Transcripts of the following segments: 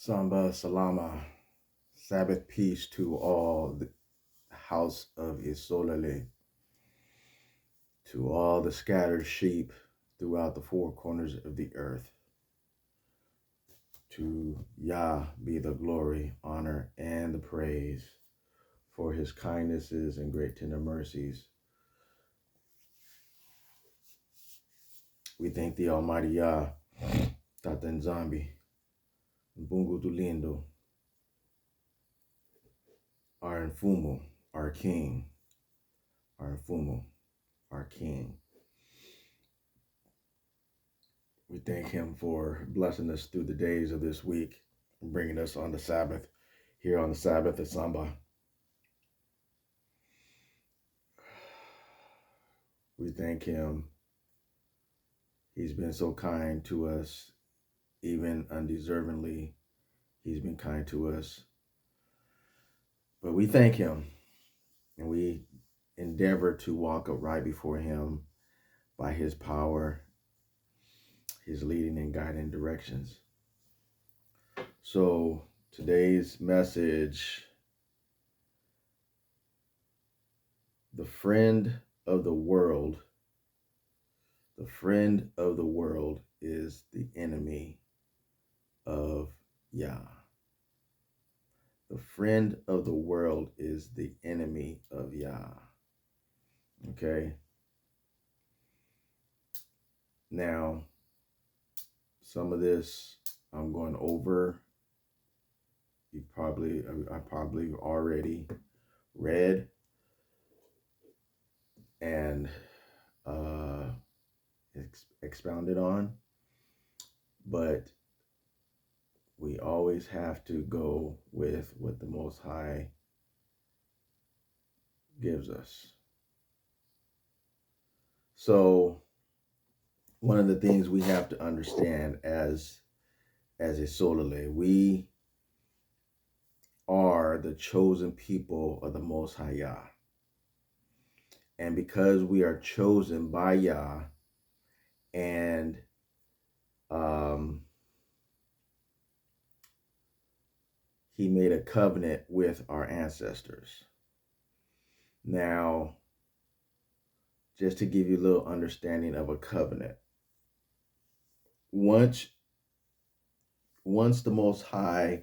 Samba Salama, Sabbath peace to all the house of Isolale, to all the scattered sheep throughout the four corners of the earth. To YAH be the glory, honor, and the praise for his kindnesses and great tender mercies. We thank the Almighty YAH, Tata Nzambi, Mbungu Dulindo, our Mfumu, our King, our Mfumu, our King. We thank him for blessing us through the days of this week and bringing us on the Sabbath, here on the Sabbath of Samba. We thank him. He's been so kind to us, even undeservingly. He's been kind to us. But we thank him, and we endeavor to walk upright before him by his power, his leading and guiding directions. So today's message, the friend of the world is the enemy of YAH. The friend of the world is the enemy of YAH. Okay? Now, some of this I'm going over. I probably already read and expounded on, but we always have to go with what the Most High gives us. So one of the things we have to understand as a Solale, we are the chosen people of the Most High YAH. And because we are chosen by YAH, and he made a covenant with our ancestors. Now, just to give you a little understanding of a covenant, once the Most High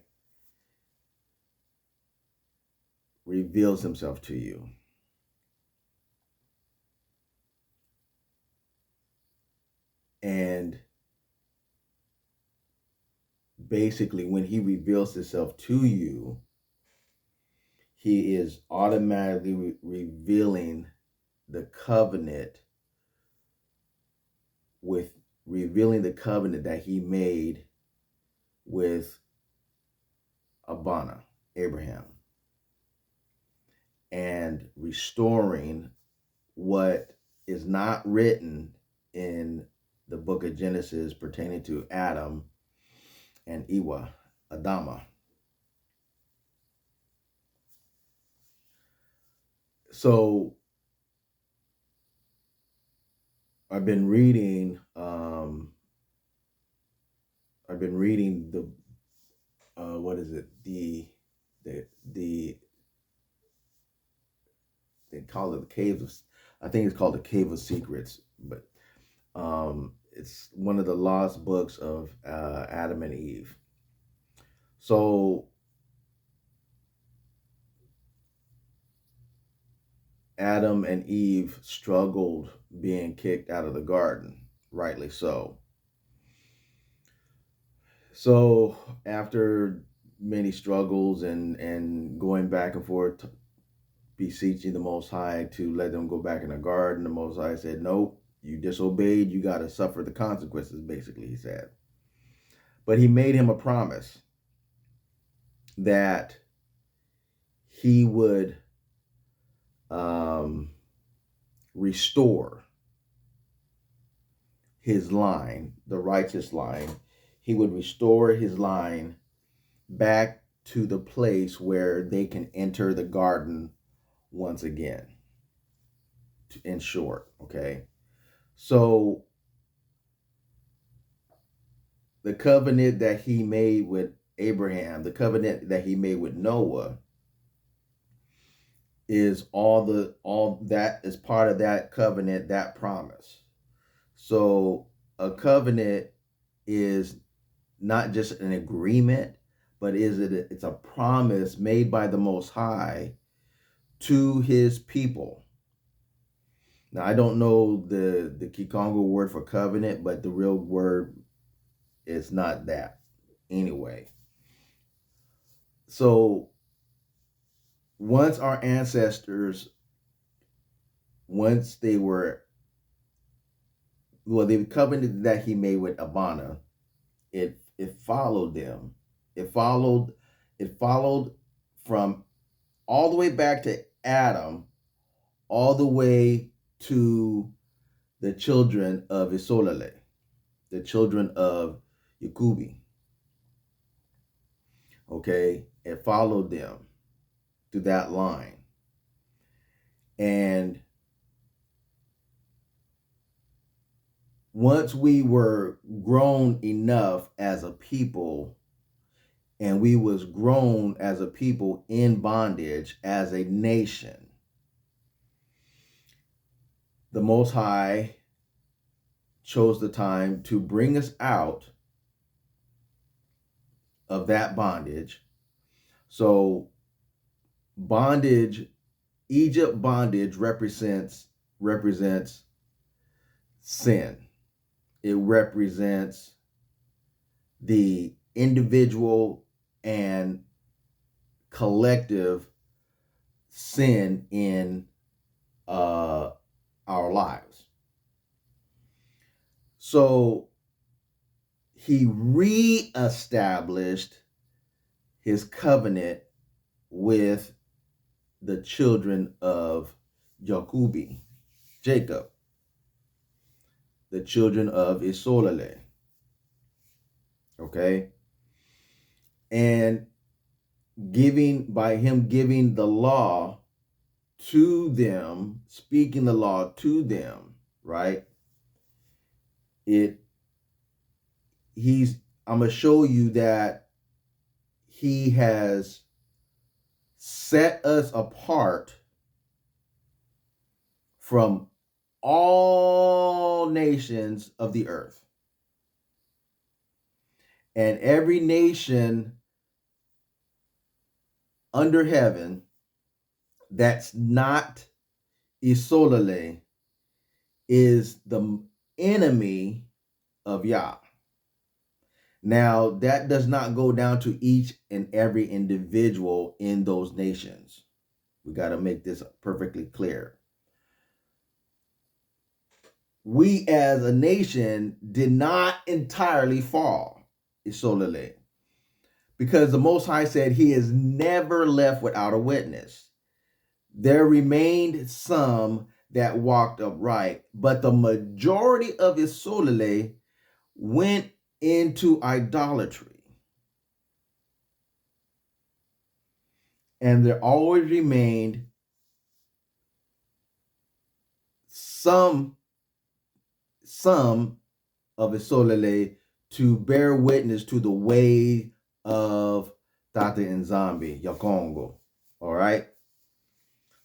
reveals himself to you, and basically when he reveals himself to you, he is automatically revealing the covenant that he made with Abraham, and restoring what is not written in the book of Genesis pertaining to Adam and Adama. So I've been reading the what is it? They call it the Cave of, I think it's called the Cave of Secrets, but it's one of the lost books of Adam and Eve. So Adam and Eve struggled being kicked out of the garden, rightly so. So after many struggles and going back and forth, beseeching the Most High to let them go back in the garden, the Most High said, nope, you disobeyed, you got to suffer the consequences, basically, he said. But he made him a promise that he would restore his line, the righteous line. He would restore his line back to the place where they can enter the garden once again, in short, okay? So the covenant that he made with Abraham, the covenant that he made with Noah, is all that is part of that covenant, that promise. So a covenant is not just an agreement, but it's a promise made by the Most High to his people. Now I don't know the Kikongo word for covenant, but the real word is not that anyway. So once our ancestors, once they were, well, the covenant that he made with Abana, it followed them. It followed from all the way back to Adam, all the way to the children of Isolale, the children of Yakubi. Okay, it followed them through that line. And once we were grown enough as a people, and we was grown as a people in bondage as a nation, the Most High chose the time to bring us out of that bondage. So bondage, Egypt bondage represents sin. It represents the individual and collective sin in our lives. So he reestablished his covenant with the children of Jacobi, Jacob, the children of Isolale. Okay? And by him giving the law to them, speaking the law to them, right? I'm going to show you that he has set us apart from all nations of the earth. And every nation under heaven that's not Isolale is the enemy of YAH. Now, that does not go down to each and every individual in those nations. We got to make this perfectly clear. We as a nation did not entirely fall, Isolale, because the Most High said he is never left without a witness. There remained some that walked upright, but the majority of Isolale went into idolatry. And there always remained some of Isolale to bear witness to the way of Tate Nzambi, Yakongo. All right?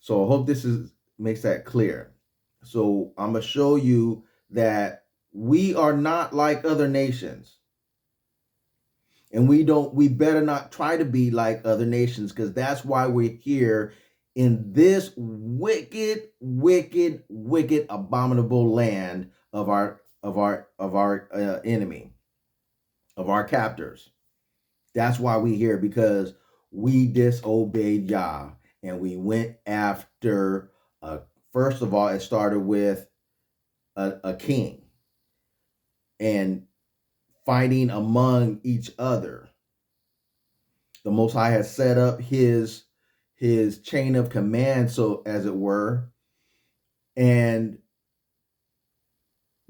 So I hope this makes that clear. So I'm going to show you that we are not like other nations. And we better not try to be like other nations, because that's why we're here in this wicked, wicked, wicked, abominable land of our enemy, of our captors. That's why we're here, because we disobeyed Yah, and we went after. First of all, it started with a king and fighting among each other. The Most High has set up his chain of command, so as it were, and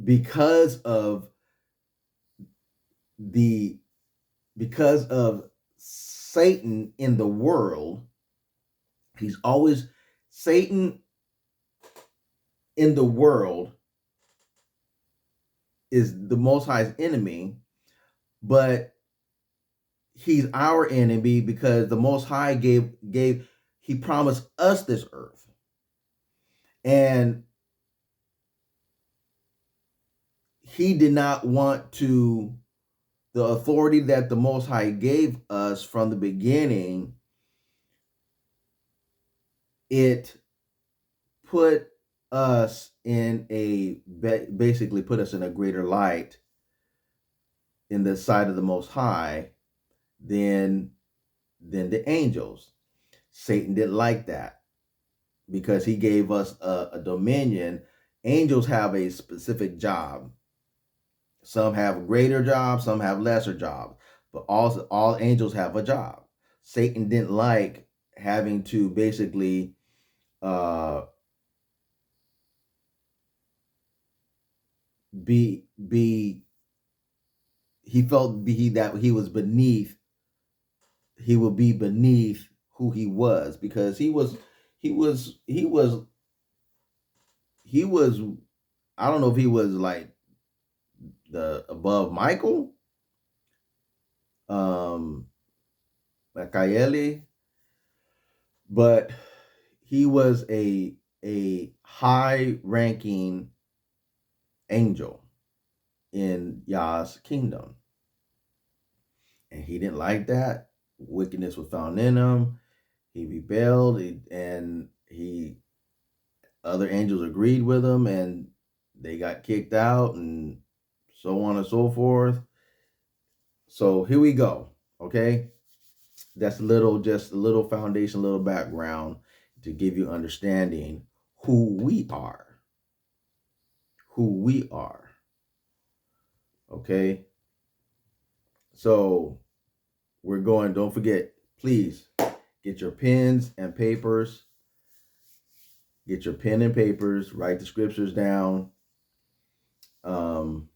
because of Satan in the world, Satan in the world is the Most High's enemy, but he's our enemy because the Most High he promised us this earth. And he did not want to, the authority that the Most High gave us from the beginning, it put us in basically put us in a greater light in the sight of the Most High than the angels. Satan didn't like that because he gave us a dominion. Angels have a specific job. Some have greater jobs, some have lesser jobs, but all angels have a job. Satan didn't like having to basically uh, be. He felt that he was beneath. He would be beneath who he was because he was he was he was. I don't know if he was like the above Michael, um, Michaeli, but he was a high ranking angel in YAH's kingdom. And he didn't like that. Wickedness was found in him. He rebelled, and other angels agreed with him, and they got kicked out, and so on and so forth. So here we go. Okay, that's just a little foundation, a little background to give you understanding who we are. Who we are. Okay, so we're going. Don't forget, please get your pens and papers. Get your pen and papers. Write the scriptures down. Um,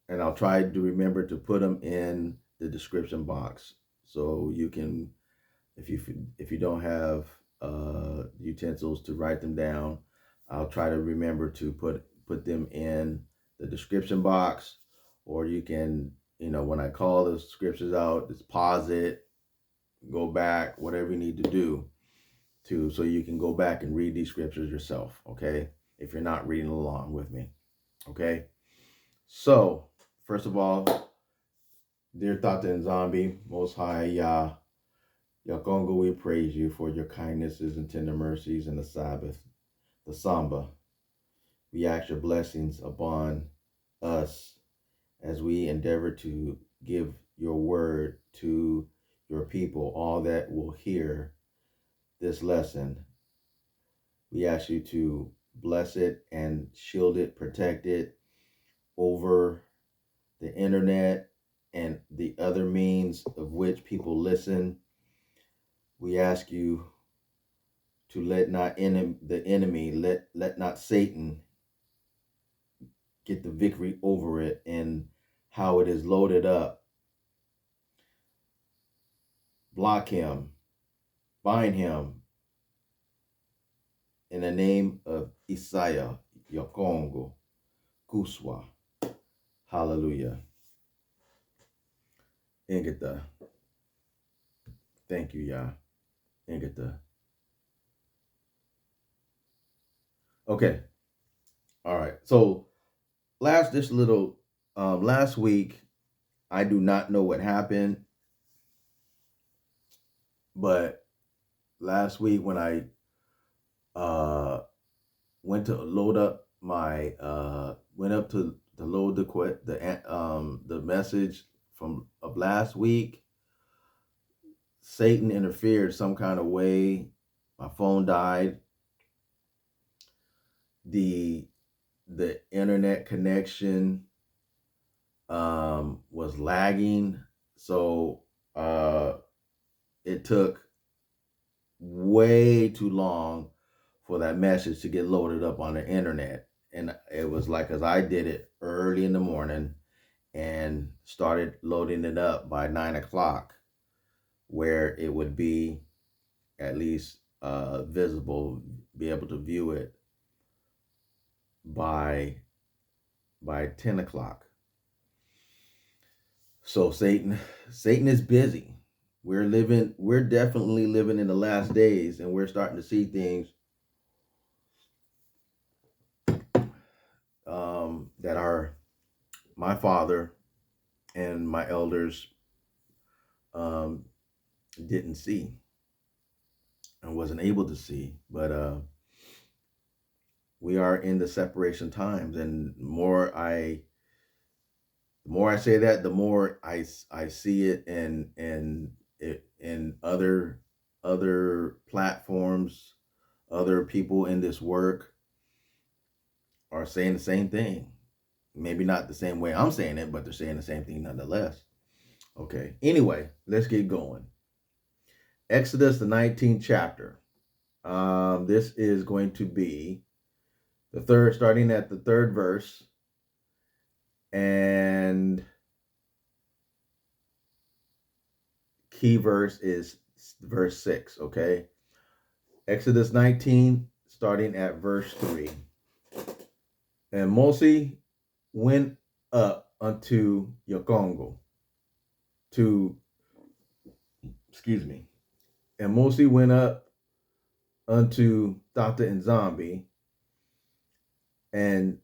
and I'll try to remember to put them in the description box so you can, if you don't have utensils to write them down, I'll try to remember to put them in the description box, or you can, when I call the scriptures out, just pause it, go back, whatever you need to do so you can go back and read these scriptures yourself, okay? If you're not reading along with me, okay? So, first of all, dear Tata and Zombie, Most High Yah, Yakongo, we praise you for your kindnesses and tender mercies in the Sabbath, the Samba. We ask your blessings upon us as we endeavor to give your word to your people, all that will hear this lesson. We ask you to bless it and shield it, protect it over the internet and the other means of which people listen. We ask you to let not the enemy, let not Satan get the victory over it and how it is loaded up. Block him, bind him in the name of Isaiah, Yokongo, Kuswa. Hallelujah. Ingita. Thank you, Yah. Ingita. Okay. All right. So last week, I do not know what happened, but last week when I went to load up my went up to load the message from of last week, Satan interfered some kind of way. My phone died. The internet connection was lagging, so it took way too long for that message to get loaded up on the internet. And it was like, because I did it early in the morning and started loading it up by 9 o'clock, where it would be at least visible, be able to view it by 10 o'clock. So Satan is busy. We're definitely living in the last days, and we're starting to see things that are my father and my elders um, didn't see and wasn't able to see. But we are in the separation times, and the more I say that, the more I see it, in other platforms, other people in this work are saying the same thing. Maybe not the same way I'm saying it, but they're saying the same thing nonetheless. Okay. Anyway, let's get going. Exodus, the 19th chapter. This is going to be starting at the third verse, and key verse is verse 6. Okay. Exodus 19, starting at verse 3. And Moses went up unto Yokongo to, excuse me, and Moses went up unto Tata and Zombie, and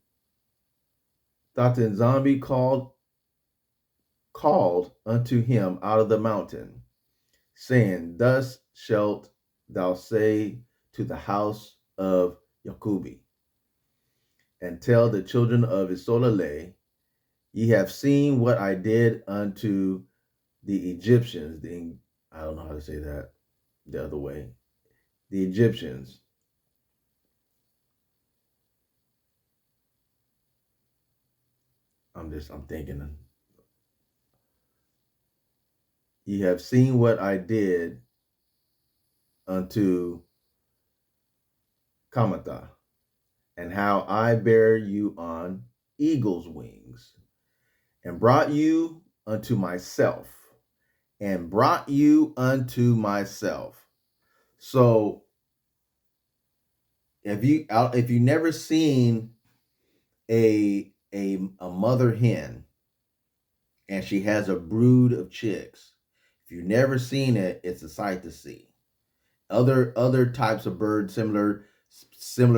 Tata and Zombie called unto him out of the mountain, saying, Thus shalt thou say to the house of Jacobi, and tell the children of Isolale, ye have seen what I did unto the Egyptians. I don't know how to say that the other way. The Egyptians. I'm thinking. Ye have seen what I did unto Kamatha, and how I bear you on eagle's wings, and brought you unto myself, and brought you unto myself. So if you never seen a mother hen and she has a brood of chicks, if you've never seen it, it's a sight to see. Other types of birds, similar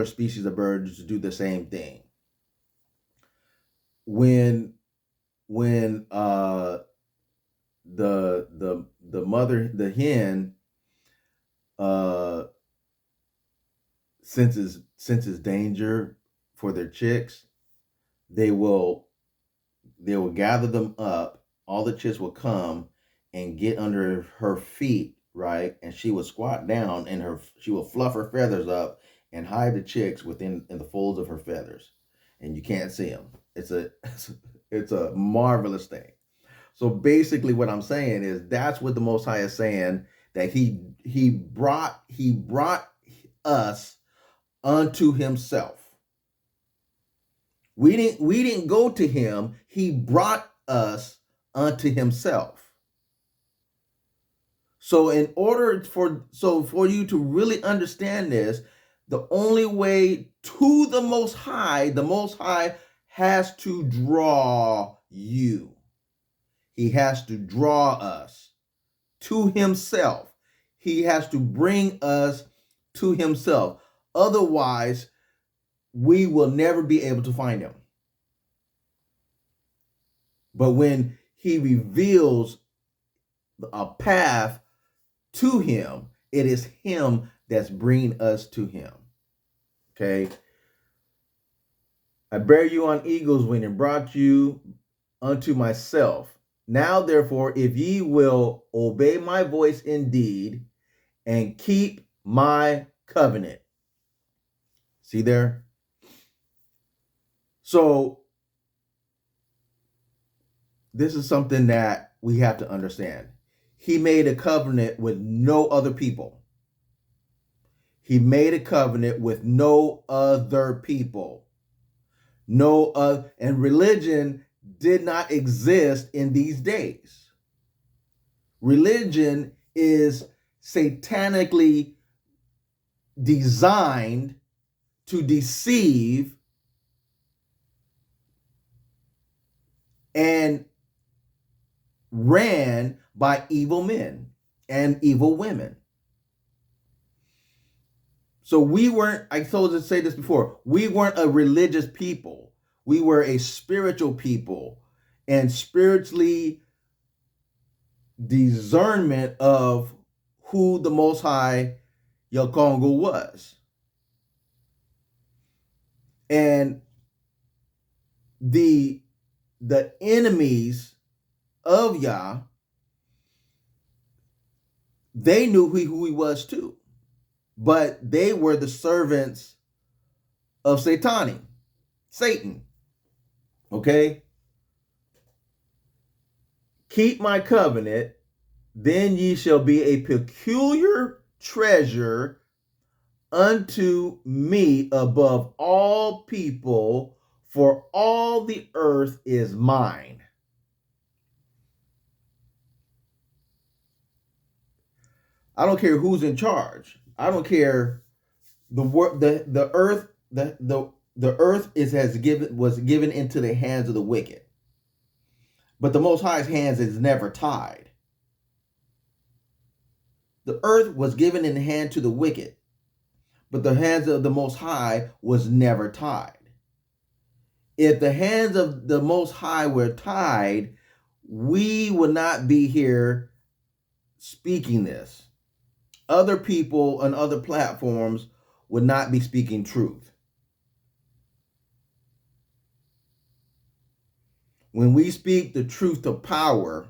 species of birds do the same thing. When the hen uh senses danger for their chicks, they will gather them up. All the chicks will come and get under her feet, right? And she will squat down, and she will fluff her feathers up and hide the chicks in the folds of her feathers, and you can't see them. It's a marvelous thing. So basically, what I'm saying is that's what the Most High is saying, that he brought us unto himself. We didn't go to him. He brought us unto himself. So for you to really understand this, the only way to the Most High has to draw you. He has to draw us to himself. He has to bring us to himself. Otherwise, we will never be able to find him. But when he reveals a path to him, it is him that's bringing us to him. Okay? I bear you on eagle's wing and brought you unto myself. Now, therefore, if ye will obey my voice indeed and keep my covenant. See there? So, this is something that we have to understand. He made a covenant with no other people. He made a covenant with no other people. And religion did not exist in these days. Religion is satanically designed to deceive and ran by evil men and evil women. So we weren't, I told to say this before, we weren't a religious people. We were a spiritual people, and spiritually discernment of who the Most High Yakongo was. And the enemies of Yah, they knew who he was too, but they were the servants of Satan. Okay? Keep my covenant, then ye shall be a peculiar treasure unto me above all people, for all the earth is mine. I don't care who's in charge. I don't care the earth the earth was given into the hands of the wicked. But the Most High's hands is never tied. The earth was given in the hand to the wicked, but the hands of the Most High was never tied. If the hands of the Most High were tied, we would not be here speaking this. Other people on other platforms would not be speaking truth. When we speak the truth to power,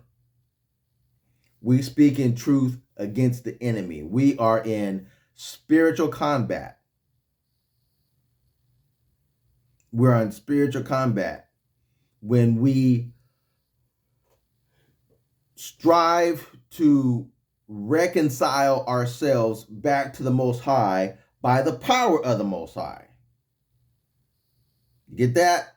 we speak in truth against the enemy. We are in spiritual combat. We're in spiritual combat when we strive to reconcile ourselves back to the Most High by the power of the Most High. You get that?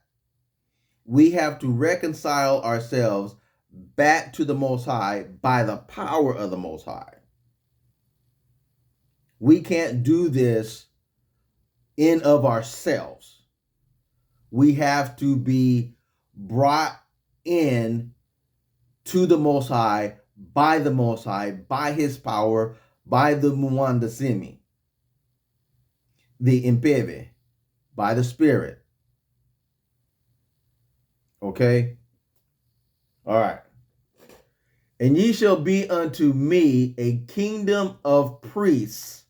We have to reconcile ourselves back to the Most High by the power of the Most High. We can't do this in of ourselves. We have to be brought in to the Most High, by the Most High, by his power, by the Muanda Simi, the Impeve, by the Spirit. Okay? All right. And ye shall be unto me a kingdom of priests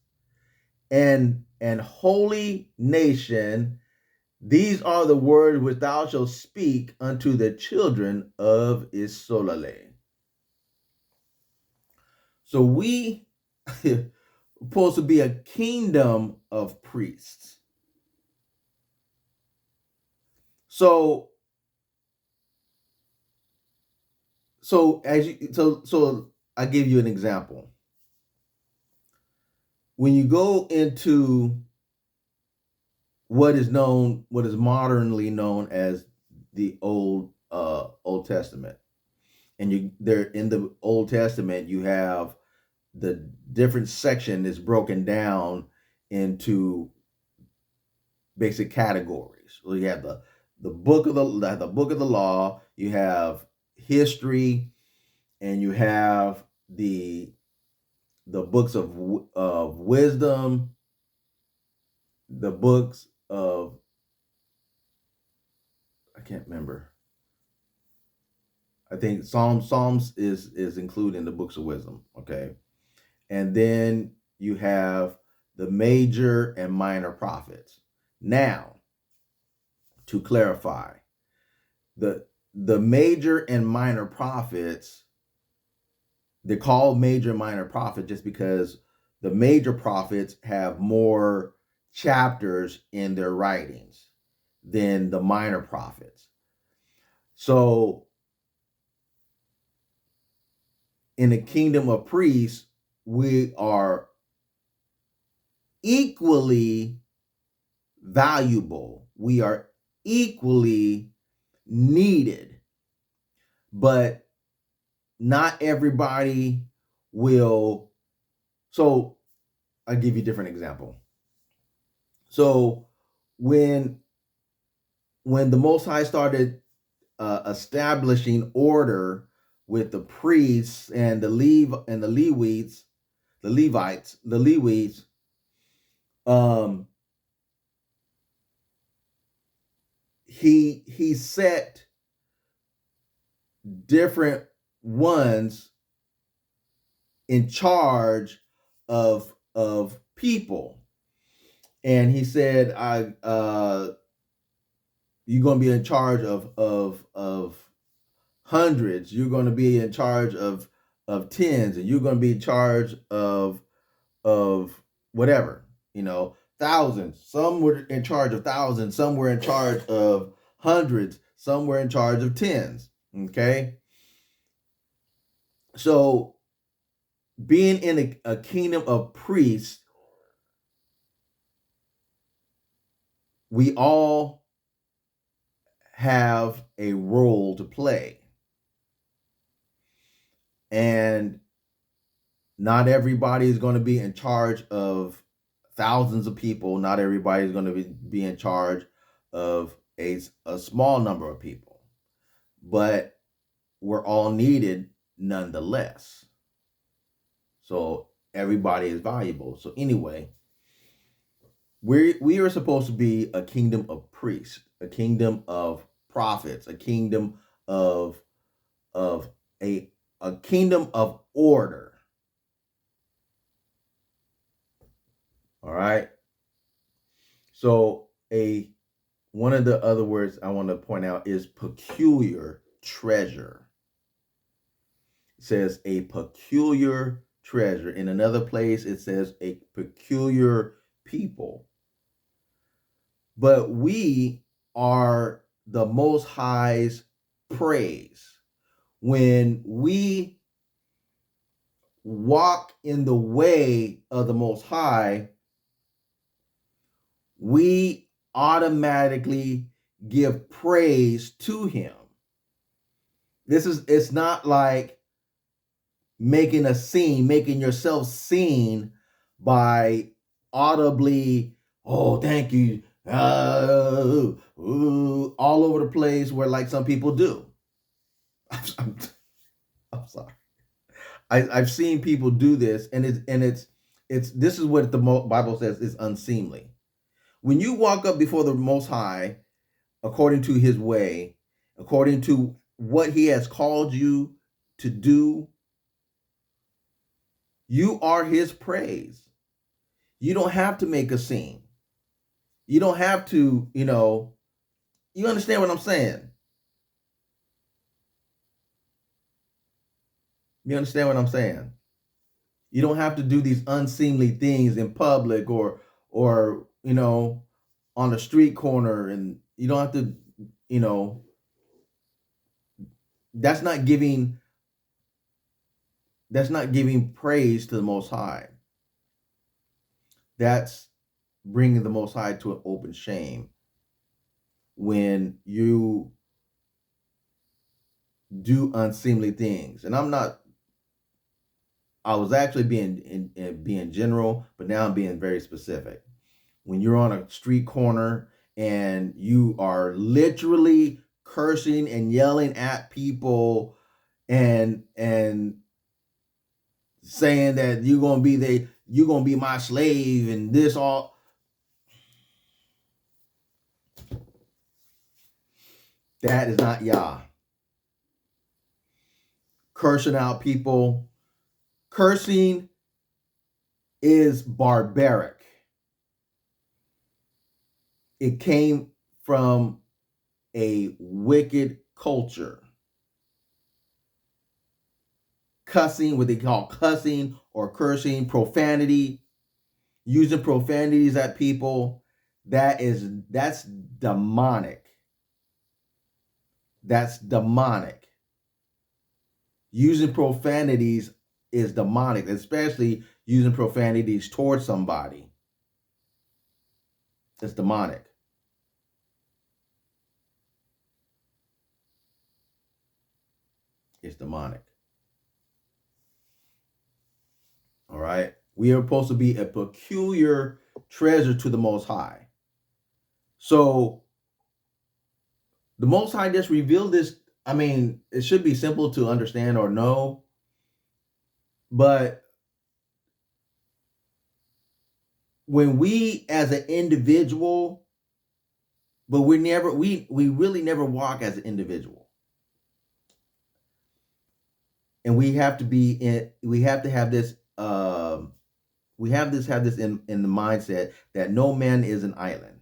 and an holy nation. These are the words which thou shalt speak unto the children of Israel. So we are supposed to be a kingdom of priests. So I give you an example. When you go into what is modernly known as the Old Testament, and in the Old Testament you have the different section is broken down into basic categories. So you have the book of the law, you have history, and you have the books of wisdom, the books of, I can't remember. I think Psalms is included in the books of wisdom. Okay, and then you have the major and minor prophets. Now, to clarify, the major and minor prophets, they're called major and minor prophets just because the major prophets have more chapters in their writings than the minor prophets. So in the kingdom of priests, we are equally valuable. We are equally needed, but not everybody will. So I'll give you a different example. So when the Most High started establishing order with the priests and the Levites, um, he set different ones in charge of people, and he said, you're going to be in charge of hundreds. You're going to be in charge of tens, and you're going to be in charge of whatever, thousands. Some were in charge of thousands. Some were in charge of hundreds. Some were in charge of tens. Okay, so being in a kingdom of priests, we all have a role to play. And not everybody is going to be in charge of thousands of people. Not everybody is going to be in charge of a small number of people. But we're all needed nonetheless. So everybody is valuable. So anyway, we are supposed to be a kingdom of priests, a kingdom of prophets, a kingdom of of a kingdom of order. All right. So one of the other words I want to point out is peculiar treasure. It says a peculiar treasure. In another place, it says a peculiar people. But we are the Most High's praise. When we walk in the way of the Most High, we automatically give praise to him. It's not like making a scene, making yourself seen by audibly, oh, thank you, all over the place, where like some people do. I'm sorry. I've seen people do this, and it's this is what the Bible says is unseemly. When you walk up before the Most High, according to his way, according to what he has called you to do, you are his praise. You don't have to make a scene. You don't have to, you understand what I'm saying? You understand what I'm saying? You don't have to do these unseemly things in public or on a street corner, and you don't have to, you know, that's not giving praise to the Most High. That's bringing the Most High to an open shame when you do unseemly things. And I was actually being general, but now I'm being very specific. When you're on a street corner and you are literally cursing and yelling at people and saying that you're gonna be my slave and this all, that is not YAH. Cursing out people, cursing is barbaric. It came from a wicked culture. Cussing, what they call cussing or cursing, profanity, using profanities at people, that's demonic. That's demonic. Using profanities is demonic, especially using profanities towards somebody. It's demonic. It's demonic. All right. We are supposed to be a peculiar treasure to the Most High. So the Most High just revealed this I mean, it should be simple to understand or know, but when we as an individual, but we really never walk as an individual. And we have to be in we have to have this have this in the mindset that no man is an island.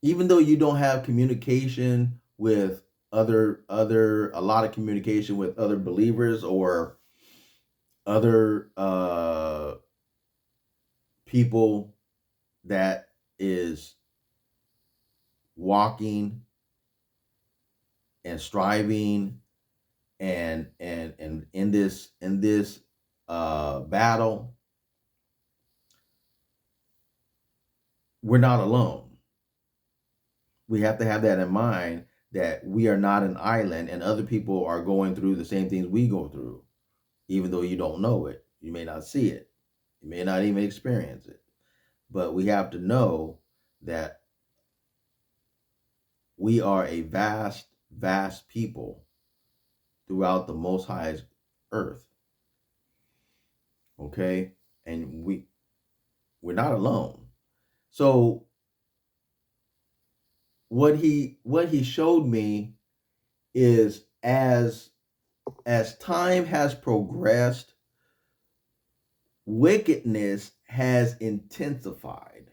Even though you don't have communication with other a lot of communication with other believers or other people that is walking and striving and in this battle, we're not alone. We have to have that in mind, that we are not an island and other people are going through the same things we go through. Even though you don't know it, you may not see it, you may not even experience it, but we have to know that we are a vast people throughout the Most High's earth. Okay, and we're not alone. So what he showed me is, as time has progressed, wickedness has intensified.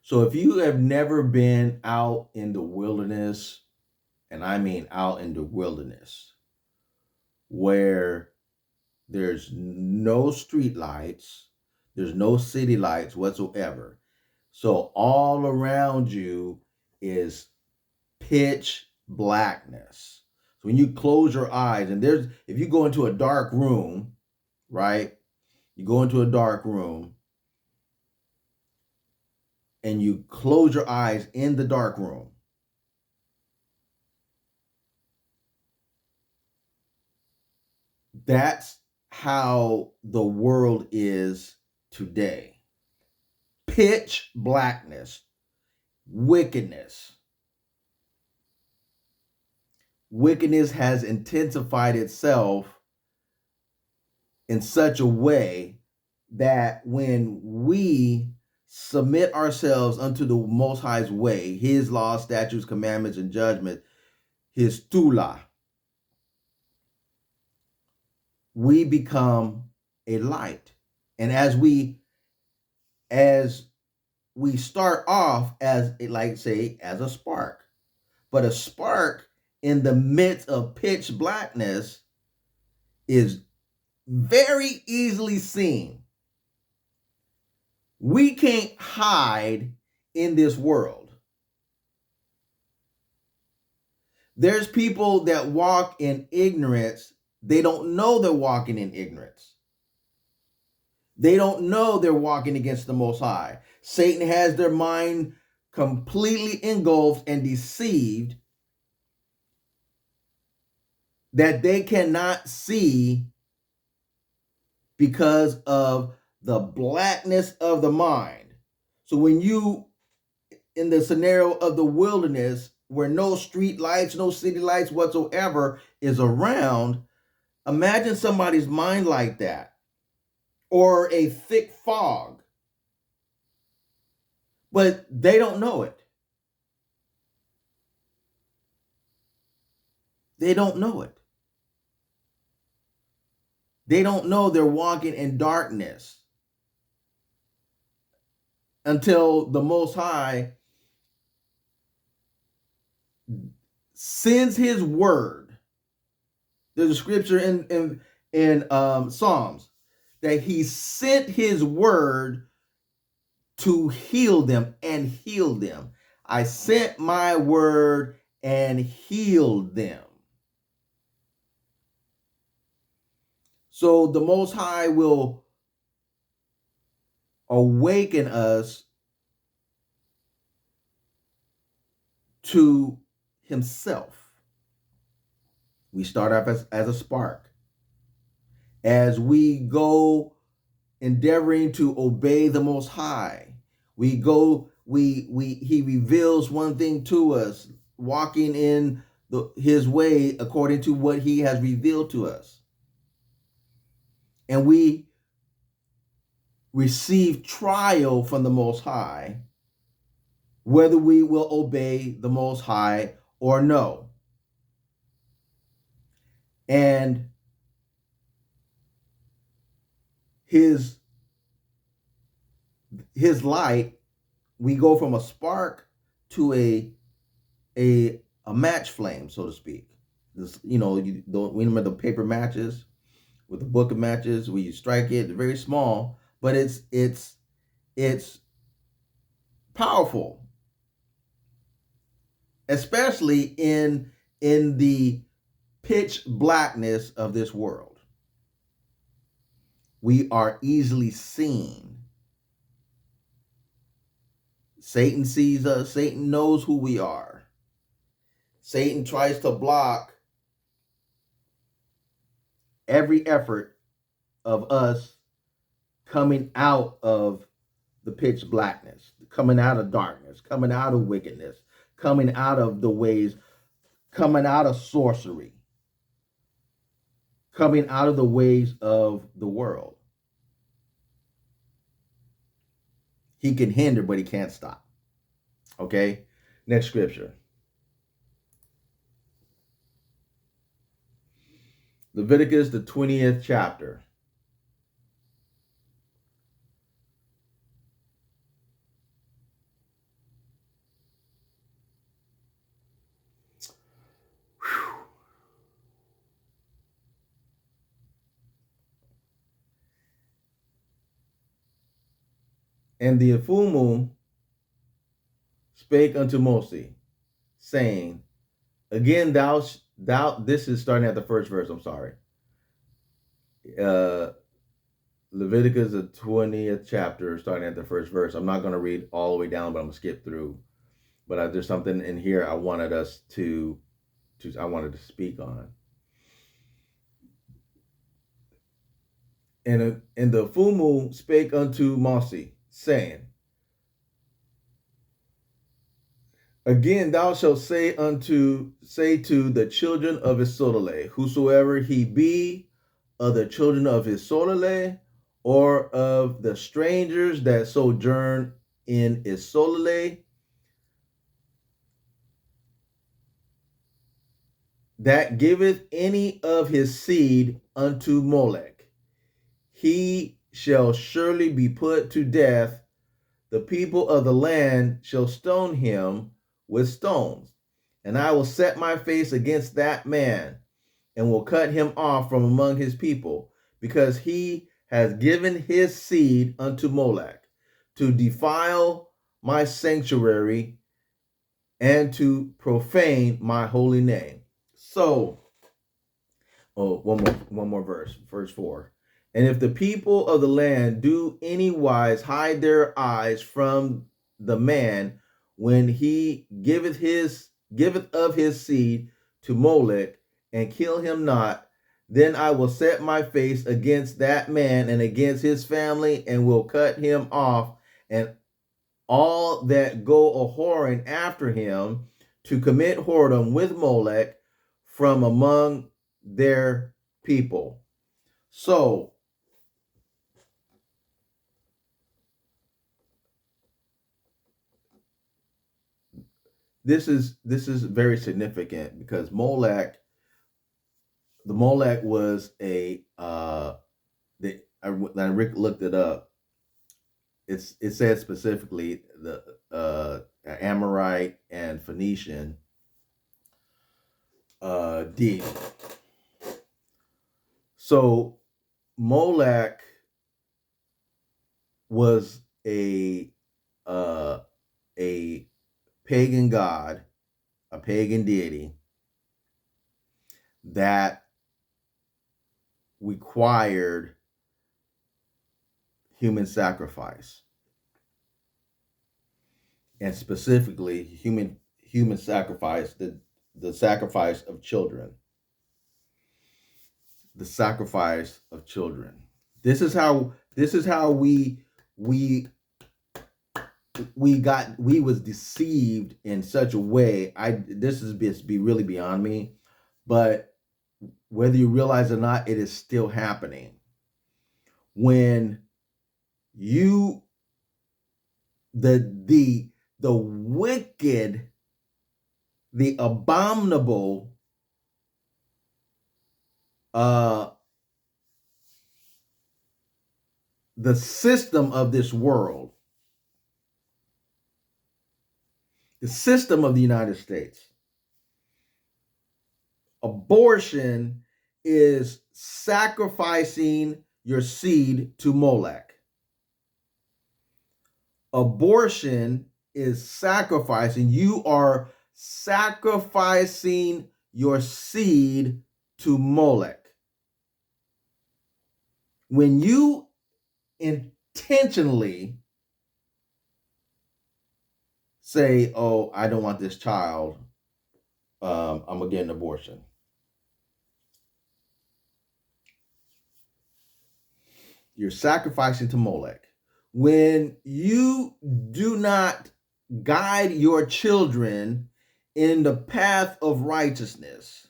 So if you have never been out in the wilderness, and I mean out in the wilderness, where there's no street lights, there's no city lights whatsoever. So all around you is pitch blackness. So when you close your eyes, and if you go into a dark room, right? You go into a dark room and you close your eyes in the dark room. That's how the world is today. Pitch blackness, wickedness. Wickedness has intensified itself in such a way that when we submit ourselves unto the Most High's way, his laws, statutes, commandments, and judgment, his tula, we become a light. And as we start off as, like, say, as a spark, but a spark in the midst of pitch blackness is very easily seen. We can't hide in this world. There's people that walk in ignorance. They don't know they're walking in ignorance. They don't know they're walking against the Most High. Satan has their mind completely engulfed and deceived that they cannot see because of the blackness of the mind. So when you, in the scenario of the wilderness, where no street lights, no city lights whatsoever is around, imagine somebody's mind like that, or a thick fog, but they don't know it. They don't know it. They don't know they're walking in darkness until the Most High sends his word. There's a scripture in Psalms that he sent his word to heal them and heal them. I sent my word and healed them. So the Most High will awaken us to himself. We start off as a spark. As we go endeavoring to obey the Most High, he reveals one thing to us. walking in his way according to what he has revealed to us. And we receive trial from the Most High, whether we will obey the Most High or no. And his light, we go from a spark to a match flame, so to speak. This, you remember the paper matches with the book of matches where you strike it, very small, but it's powerful, especially in the pitch blackness of this world. We are easily seen. Satan sees us. Satan knows who we are. Satan tries to block every effort of us coming out of the pitch blackness, coming out of darkness, coming out of wickedness, coming out of the ways, coming out of sorcery, coming out of the ways of the world. He can hinder, but he can't stop. Okay? Next scripture. Leviticus, the 20th chapter. And the Afumu spake unto Moses, saying, again, thou, this is starting at the first verse, I'm sorry. Leviticus, the 20th chapter, starting at the first verse. I'm not going to read all the way down, but I'm going to skip through. But there's something in here I wanted us to speak on. And the Fumu spake unto Moses, saying, again, thou shalt say to the children of Israel, whosoever he be of the children of Israel, or of the strangers that sojourn in Israel, that giveth any of his seed unto Molech, he shall surely be put to death. The people of the land shall stone him with stones. And I will set my face against that man, and will cut him off from among his people, because he has given his seed unto Molech, to defile my sanctuary and to profane my holy name. So, one more verse, verse 4. And if the people of the land do anywise hide their eyes from the man when he giveth of his seed to Molech, and kill him not, then I will set my face against that man and against his family, and will cut him off, and all that go a whoring after him to commit whoredom with Molech from among their people. So this is very significant, because Molech was I Rick looked it up. It says specifically the Amorite and Phoenician deity. So Molech was a pagan god, a pagan deity that required human sacrifice, and specifically human sacrifice, the sacrifice of children. The sacrifice of children. This is how we we was deceived in such a way. This is be really beyond me, but whether you realize it or not, it is still happening. When you the wicked, the abominable, the system of this world, the system of the United States, abortion is sacrificing your seed to Molech. Abortion is sacrificing. You are sacrificing your seed to Molech. When you intentionally say, "Oh, I don't want this child. I'm gonna get an abortion." You're sacrificing to Molech. When you do not guide your children in the path of righteousness,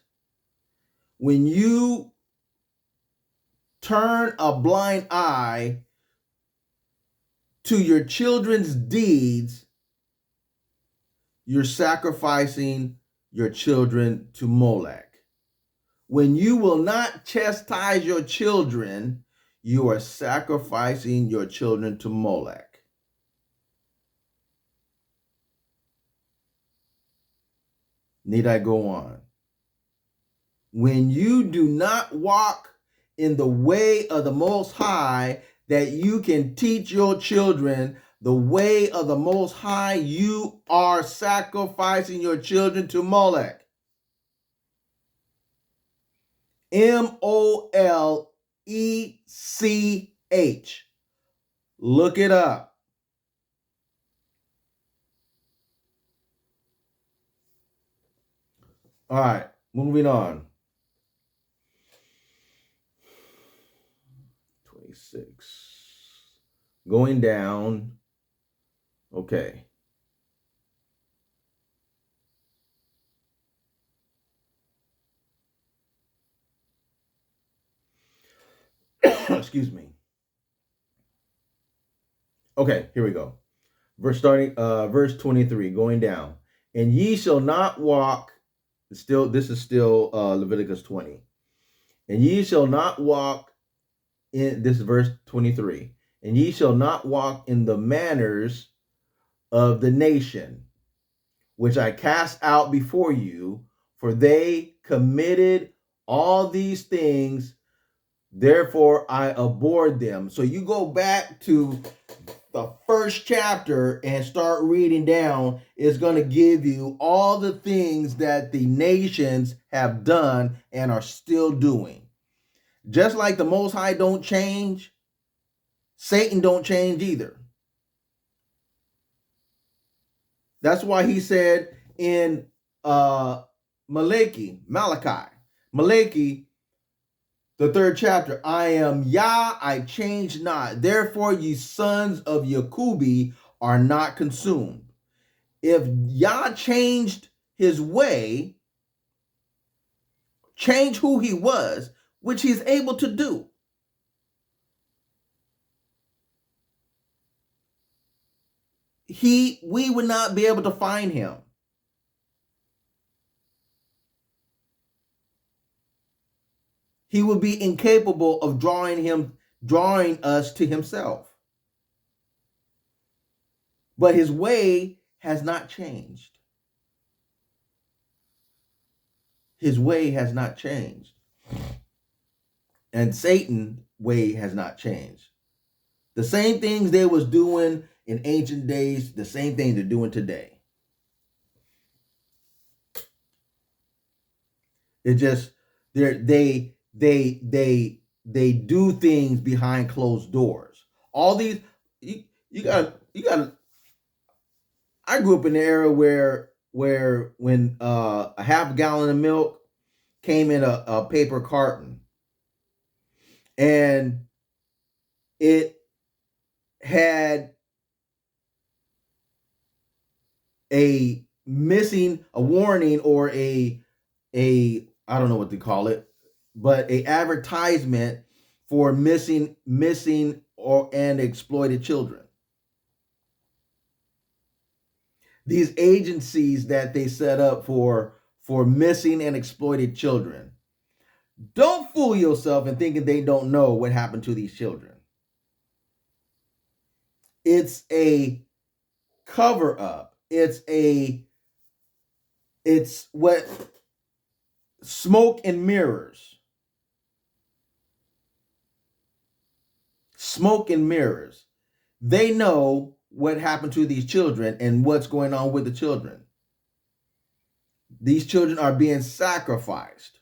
when you turn a blind eye to your children's deeds, you're sacrificing your children to Molech. When you will not chastise your children, you are sacrificing your children to Molech. Need I go on? When you do not walk in the way of the Most High, that you can teach your children the way of the Most High, you are sacrificing your children to Molech. Molech. Look it up. All right, moving on. 26. Going down. Okay. Excuse me. Okay, here we go. Verse 23, going down. And ye shall not walk, this is still Leviticus 20. And ye shall not walk in, this is verse 23. And ye shall not walk in the manners of the nation, which I cast out before you, for they committed all these things, therefore I abhorred them. So you go back to the first chapter and start reading down, is going to give you all the things that the nations have done and are still doing. Just like the Most High don't change, Satan don't change either. That's why he said in Malachi, the 3rd chapter, I am YAH, I change not. Therefore, ye sons of Yacubi are not consumed. If YAH changed his way, change who he was, which he's able to do, we would not be able to find him. He would be incapable of drawing us to himself. But his way has not changed. His way has not changed. And Satan's way has not changed. The same things they was doing in ancient days, the same thing they're doing today. It just they do things behind closed doors. All these you got I grew up in the era where when a half gallon of milk came in a paper carton, and it had a warning or a I don't know what to call it, but a advertisement for missing or and exploited children. These agencies that they set up for missing and exploited children. Don't fool yourself in thinking they don't know what happened to these children. It's a cover up. It's what smoke and mirrors. Smoke and mirrors. They know what happened to these children and what's going on with the children. These children are being sacrificed.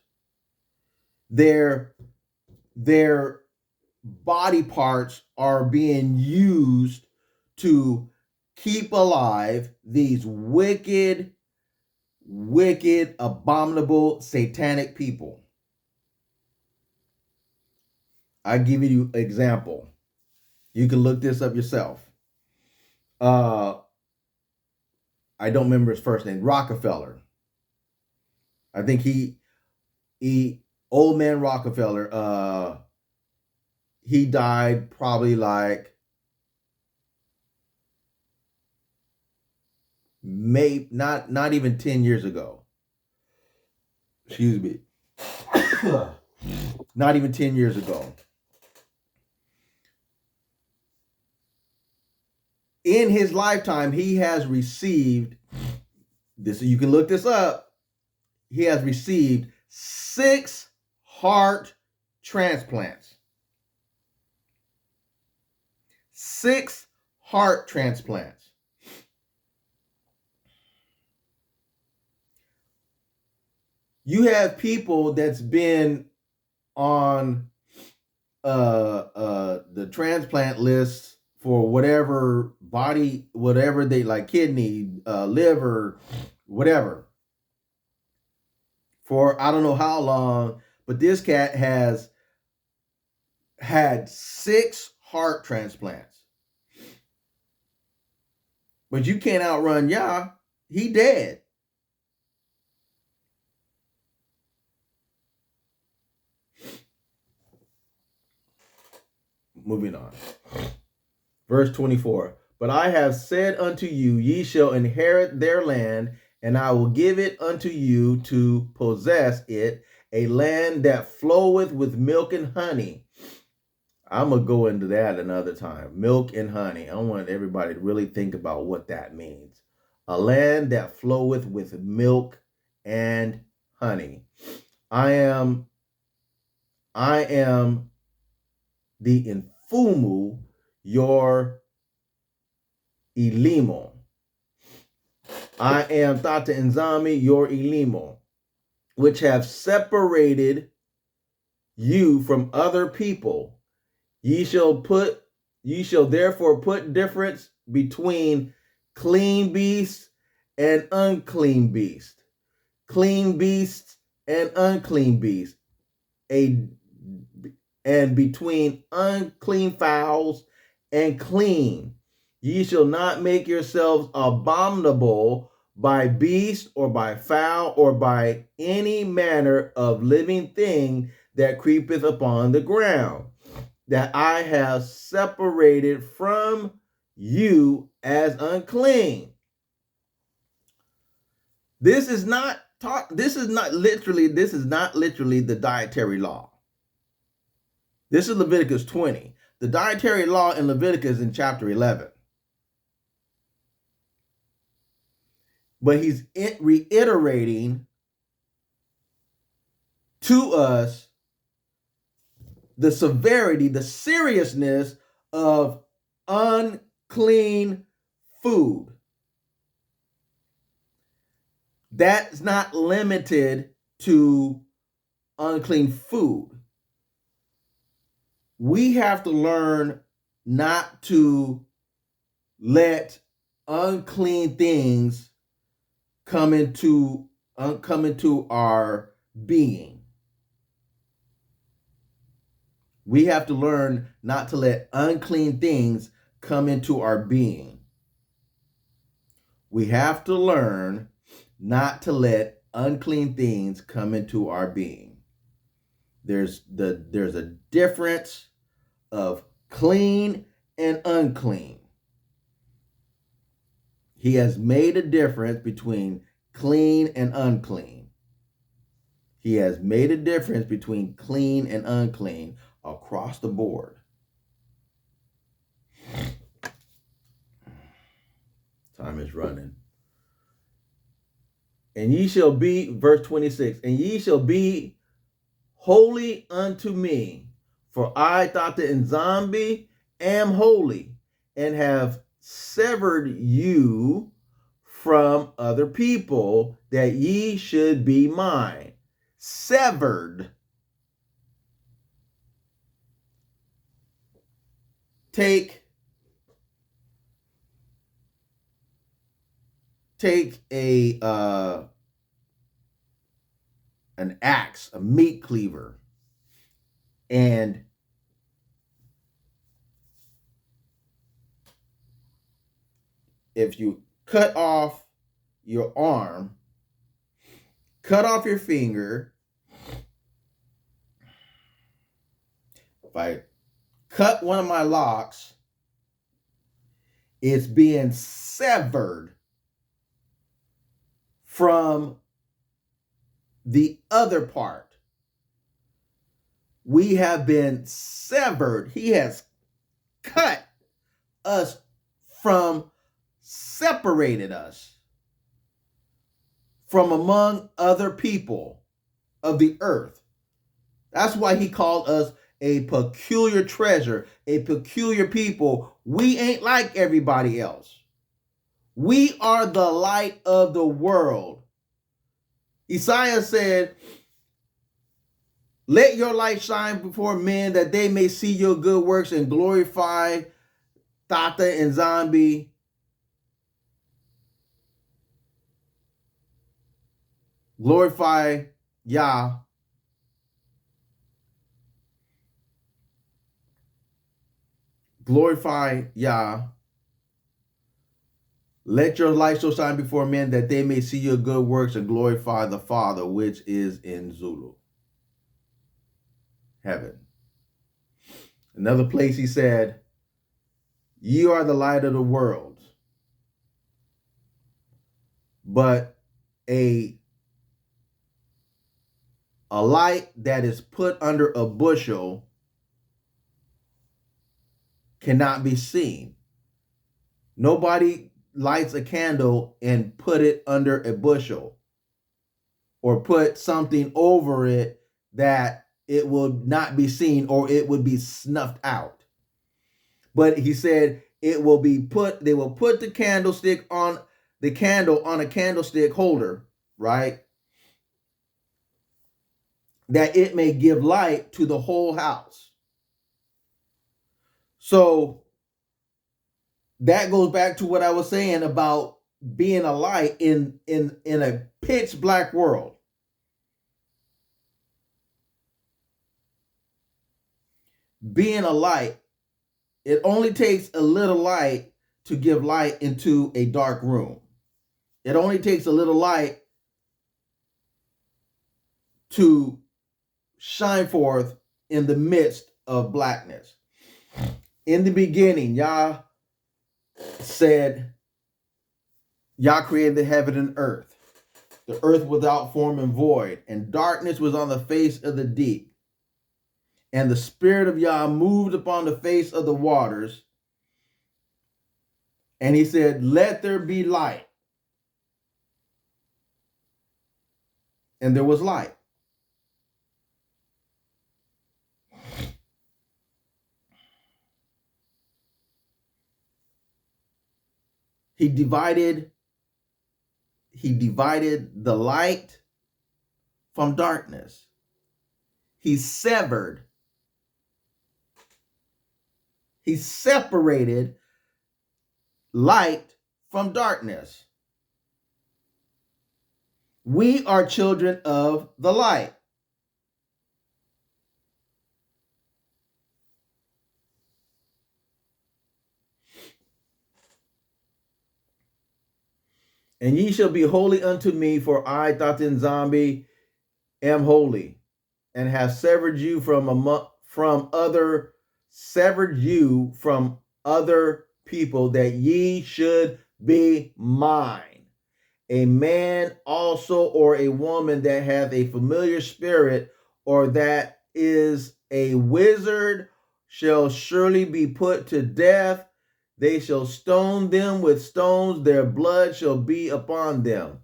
Their body parts are being used to keep alive these wicked, abominable, satanic people. I give you an example. You can look this up yourself. I don't remember his first name. Rockefeller. I think he old man Rockefeller. He died probably like maybe not even 10 years ago. Excuse me. Not even 10 years ago. In his lifetime, he has received this. You can look this up. He has received 6 heart transplants. 6 heart transplants. You have people that's been on the transplant list for whatever they like, kidney, liver, whatever, for I don't know how long, but this cat has had 6 heart transplants. But you can't outrun YAH. He dead. Moving on. Verse 24. But I have said unto you, ye shall inherit their land, and I will give it unto you to possess it, a land that floweth with milk and honey. I'm going to go into that another time. Milk and honey. I want everybody to really think about what that means. A land that floweth with milk and honey. I am the Infumu, your Elimo. I am Tata Nzami, your Elimo, which have separated you from other people. Ye shall therefore put difference between clean beasts and unclean beasts, clean beasts and unclean beasts, and between unclean fowls and clean. Ye shall not make yourselves abominable by beast or by fowl or by any manner of living thing that creepeth upon the ground, that I have separated from you as unclean. This is not literally the dietary law. This is Leviticus 20. The dietary law in Leviticus in chapter 11. But he's reiterating to us the severity, the seriousness of unclean food. That's not limited to unclean food. We have to learn not to let unclean things come into our being. We have to learn not to let unclean things come into our being. We have to learn not to let unclean things come into our being. There's a difference of clean and unclean. He has made a difference between clean and unclean. He has made a difference between clean and unclean across the board. Time is running. And ye shall be, verse 26, and ye shall be holy unto me, for I, Dr. Nzambi, am holy, and have severed you from other people, that ye should be mine. Severed. Take a an axe, a meat cleaver, and if you cut off your arm, cut off your finger, if I cut one of my locks, it's being severed from the other part. We have been severed. He has cut us from, separated us from among other people of the earth. That's why he called us a peculiar treasure, a peculiar people. We ain't like everybody else. We are the light of the world. Isaiah said, let your light shine before men, that they may see your good works and glorify Tata Nzambi. Glorify YAH. Glorify YAH. Let your light so shine before men, that they may see your good works and glorify the Father, which is in Zulu, heaven. Another place he said, ye are the light of the world, but a light that is put under a bushel cannot be seen. Nobody lights a candle and put it under a bushel or put something over it that it will not be seen, or it would be snuffed out. But he said it will be put, they will put the candlestick on the candle on a candlestick holder, right? That it may give light to the whole house. So that goes back to what I was saying about being a light in a pitch black world. Being a light, it only takes a little light to give light into a dark room. It only takes a little light to shine forth in the midst of blackness. In the beginning, YAH said, YAH created the heaven and earth. The earth without form and void, and darkness was on the face of the deep. And the Spirit of YAH moved upon the face of the waters. And he said, let there be light. And there was light. He divided the light from darkness. He severed. He separated light from darkness. We are children of the light. And ye shall be holy unto me, for I, Dr. Nzambi, am holy, and have severed you from other people, that ye should be mine. A man also, or a woman that hath a familiar spirit, or that is a wizard, shall surely be put to death. They shall stone them with stones, their blood shall be upon them.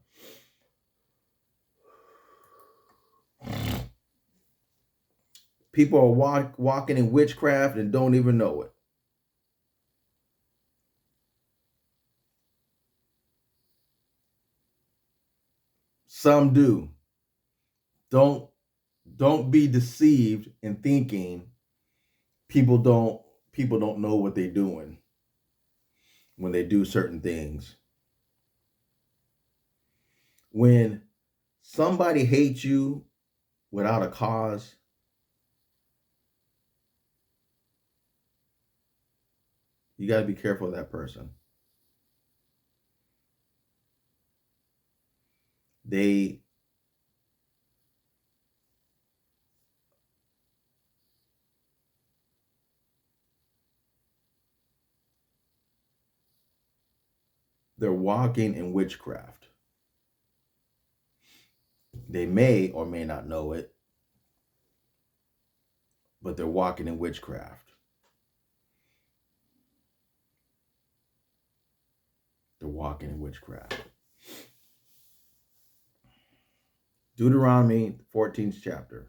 People are walking in witchcraft and don't even know it. Some do. Don't be deceived in thinking people don't know what they're doing when they do certain things. When somebody hates you without a cause, you got to be careful of that person. They're walking in witchcraft. They may or may not know it, but they're walking in witchcraft. They're walking in witchcraft. Deuteronomy 14th chapter.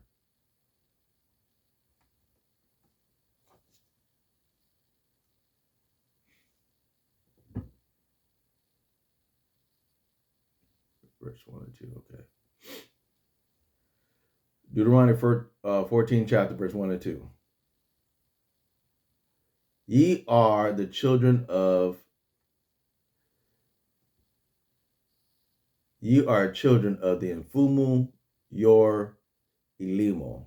Verse 1 and 2, okay. Deuteronomy 14 chapter, verse 1 and 2. Ye are children of the Infumu, your Elimo.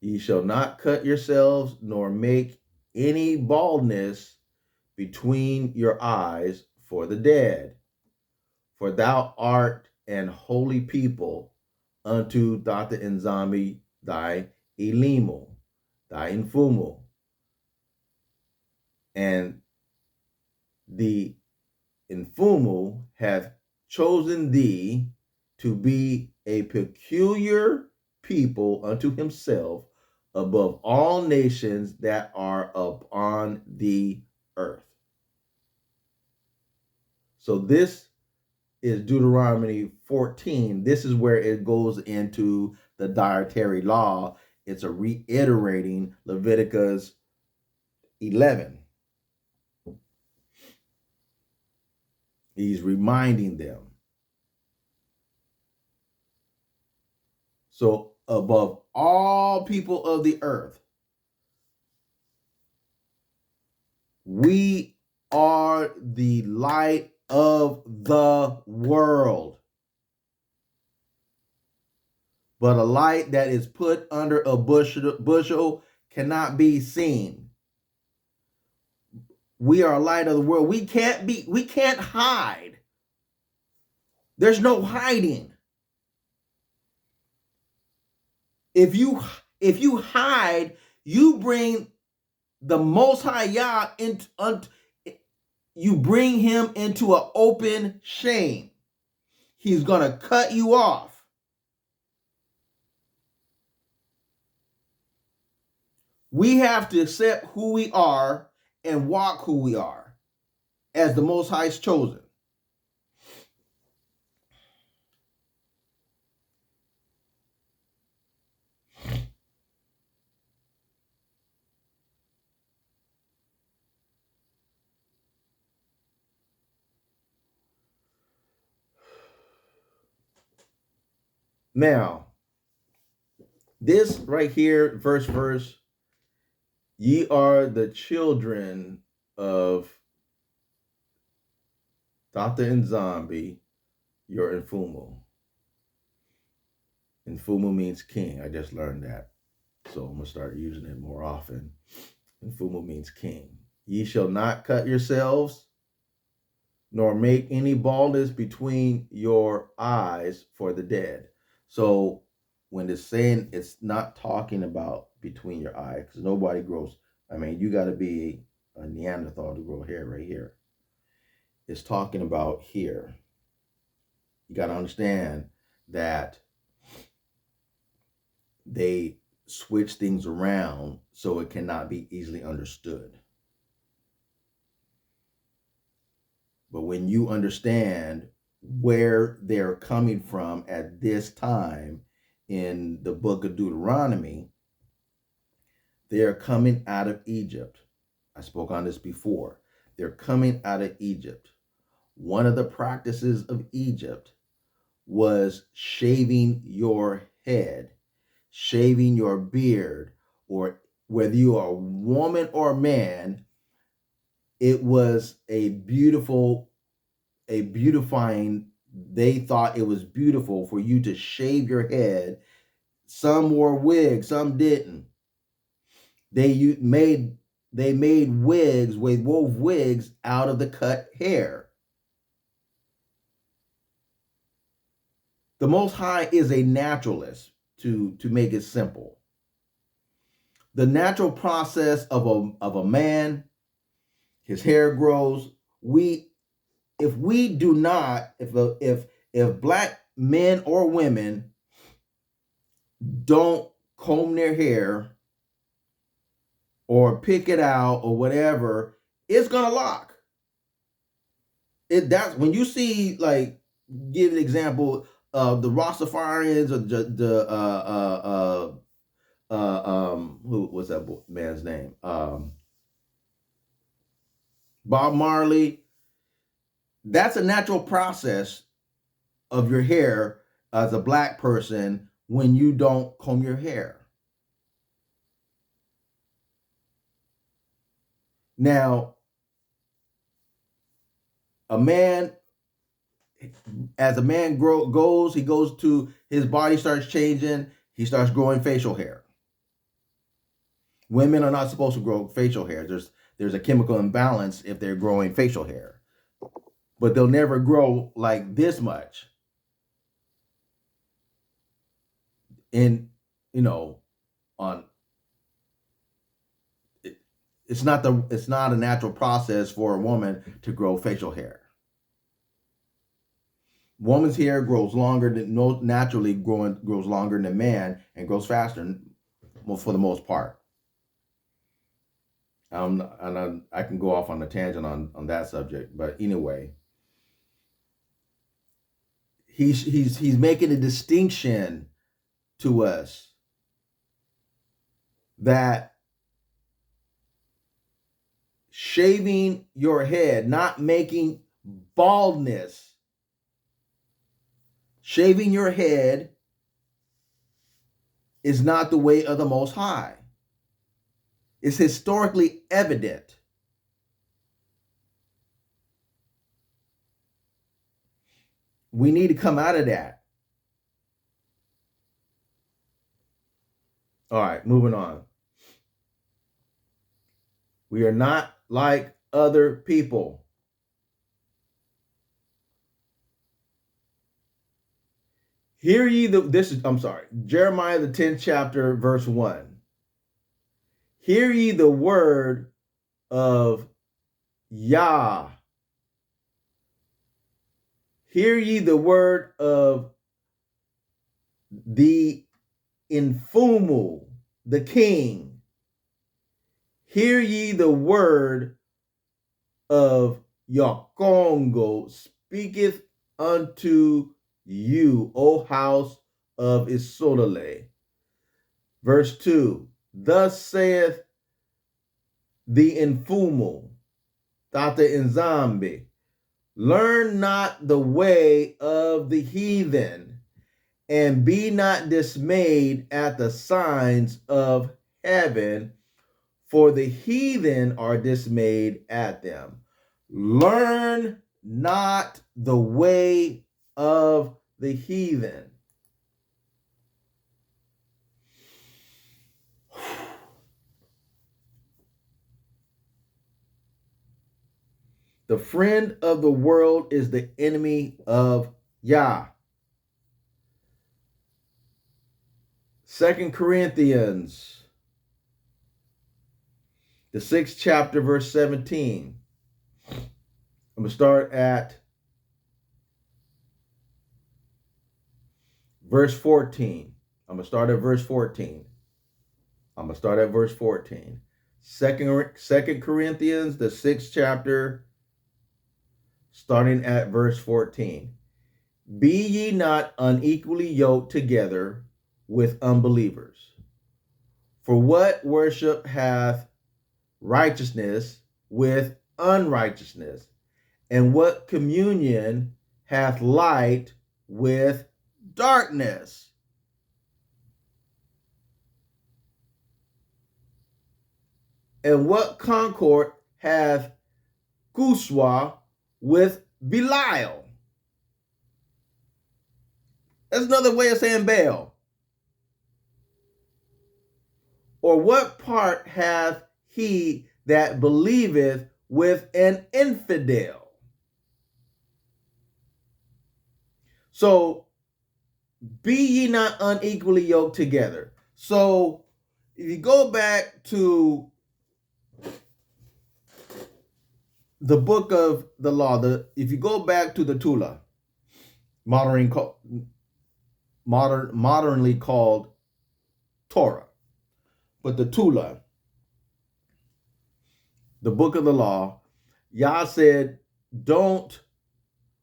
Ye shall not cut yourselves, nor make any baldness between your eyes for the dead. For thou art an holy people unto Dr. Nzambi, thy Elimo, thy Infumu. And the Infumu hath chosen thee to be a peculiar people unto himself above all nations that are upon the earth. So this is Deuteronomy 14. This is where it goes into the dietary law. It's a reiterating Leviticus 11. He's reminding them. So above all people of the earth, we are the light of the world. But a light that is put under a bushel cannot be seen. We are a light of the world. We can't hide. There's no hiding. If you hide, you bring the Most High YAH you bring him into an open shame. He's going to cut you off. We have to accept who we are and walk who we are as the Most High's chosen. Now, this right here, verse, ye are the children of Dr. Nzambi, your Infumu. Infumu means king. I just learned that. So I'm going to start using it more often. Infumu means king. Ye shall not cut yourselves, nor make any baldness between your eyes for the dead. So when it's saying, it's not talking about between your eyes, because nobody grows. I mean, you got to be a Neanderthal to grow hair right here. It's talking about here. You got to understand that they switch things around so it cannot be easily understood. But when you understand where they're coming from at this time in the book of Deuteronomy, they are coming out of Egypt. I spoke on this before. They're coming out of Egypt. One of the practices of Egypt was shaving your head, shaving your beard, or whether you are a woman or a man, it was a beautifying. They thought it was beautiful for you to shave your head. Some wore wigs, some didn't. They made wigs, wove wigs out of the cut hair. The Most High is a naturalist, to make it simple. The natural process of a man, his hair grows. If we do not, if black men or women don't comb their hair or pick it out or whatever, it's gonna lock. That's when you see, like, give an example of the Rastafarians, or who was that man's name? Bob Marley. That's a natural process of your hair as a black person when you don't comb your hair. Now, a man, as a man goes, he goes to, his body starts changing, he starts growing facial hair. Women are not supposed to grow facial hair. There's a chemical imbalance if they're growing facial hair. But they'll never grow like this much. And, on it's not a natural process for a woman to grow facial hair. Woman's hair grows longer than naturally grows longer than man, and grows faster for the most part. And I can go off on a tangent on that subject, but anyway, he's making a distinction to us that shaving your head, not making baldness, shaving your head is not the way of the Most High. It's historically evident. We need to come out of that. All right, moving on. We are not like other people. Hear ye Jeremiah the 10th chapter, verse 1. Hear ye the word of YAH. Hear ye the word of the Infumu, the king. Hear ye the word of Yakongo, speaketh unto you, O house of Isolale. Verse 2. Thus saith the Infumu, Tata Nzambi, learn not the way of the heathen, and be not dismayed at the signs of heaven, for the heathen are dismayed at them. Learn not the way of the heathen. The friend of the world is the enemy of YAH. 2 Corinthians, the 6th chapter, verse 17. I'm going to start at verse 14. I'm going to start at verse 14. I'm going to start at verse 14. Second Corinthians, the 6th chapter, starting at verse 14. Be ye not unequally yoked together with unbelievers. For what worship hath righteousness with unrighteousness? And what communion hath light with darkness? And what concord hath Guswa with Belial? That's another way of saying Baal. Or what part hath he that believeth with an infidel? So, be ye not unequally yoked together. So, if you go back to the book of the law, if you go back to the Tula, modernly called Torah, but the Tula, the book of the law, Yah said,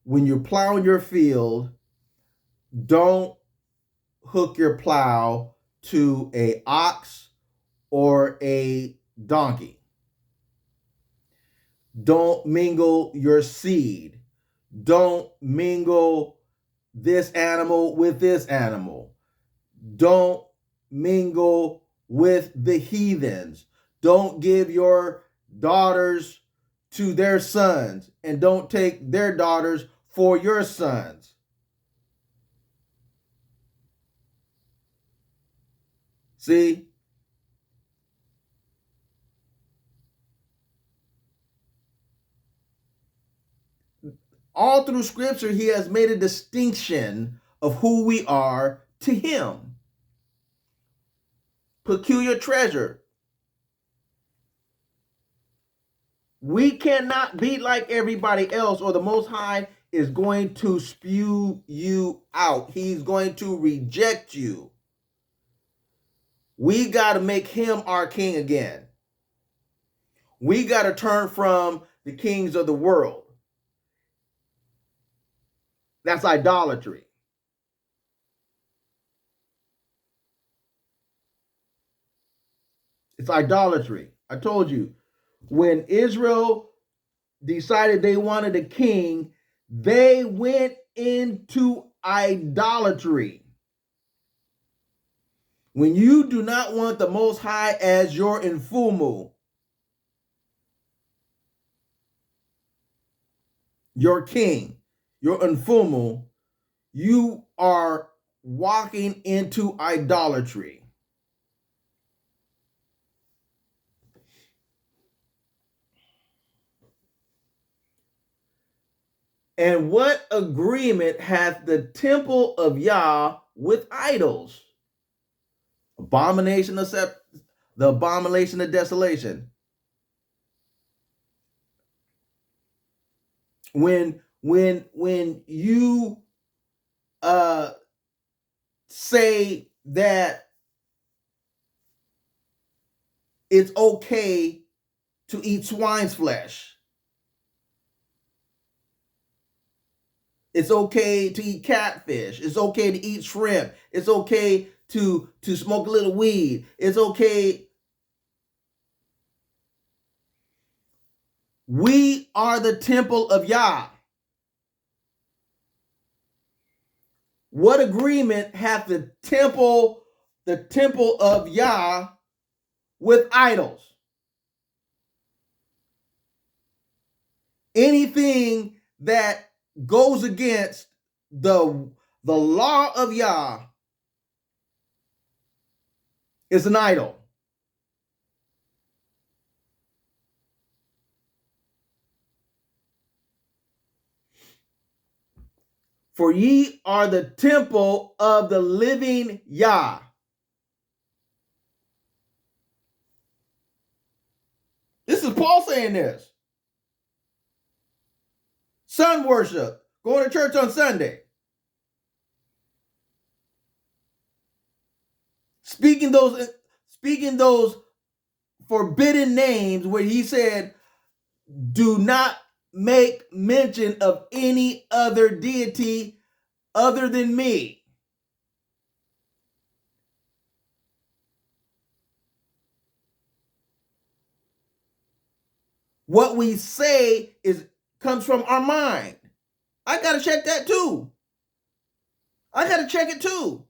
when you're plowing your field, don't hook your plow to a ox or a donkey. Don't mingle your seed. Don't mingle this animal with this animal. Don't mingle with the heathens. Don't give your daughters to their sons, and don't take their daughters for your sons. See? All through scripture, he has made a distinction of who we are to him. Peculiar treasure. We cannot be like everybody else, or the Most High is going to spew you out. He's going to reject you. We got to make him our king again. We got to turn from the kings of the world. That's idolatry. It's idolatry. I told you, when Israel decided they wanted a king, they went into idolatry. When you do not want the Most High as your infumu, your king, your infumu, you are walking into idolatry. And what agreement hath the temple of Yah with idols? The abomination of desolation. When you say that it's okay to eat swine's flesh, it's okay to eat catfish, it's okay to eat shrimp, it's okay to smoke a little weed, it's okay. We are the temple of Yah. What agreement hath the temple of Yah with idols? Anything that goes against the law of Yah is an idol. For ye are the temple of the living YAH. This is Paul saying this. Sun worship, going to church on Sunday. Speaking those forbidden names where he said, do not make mention of any other deity other than me. What we say comes from our mind. I got to check that too. I got to check it too.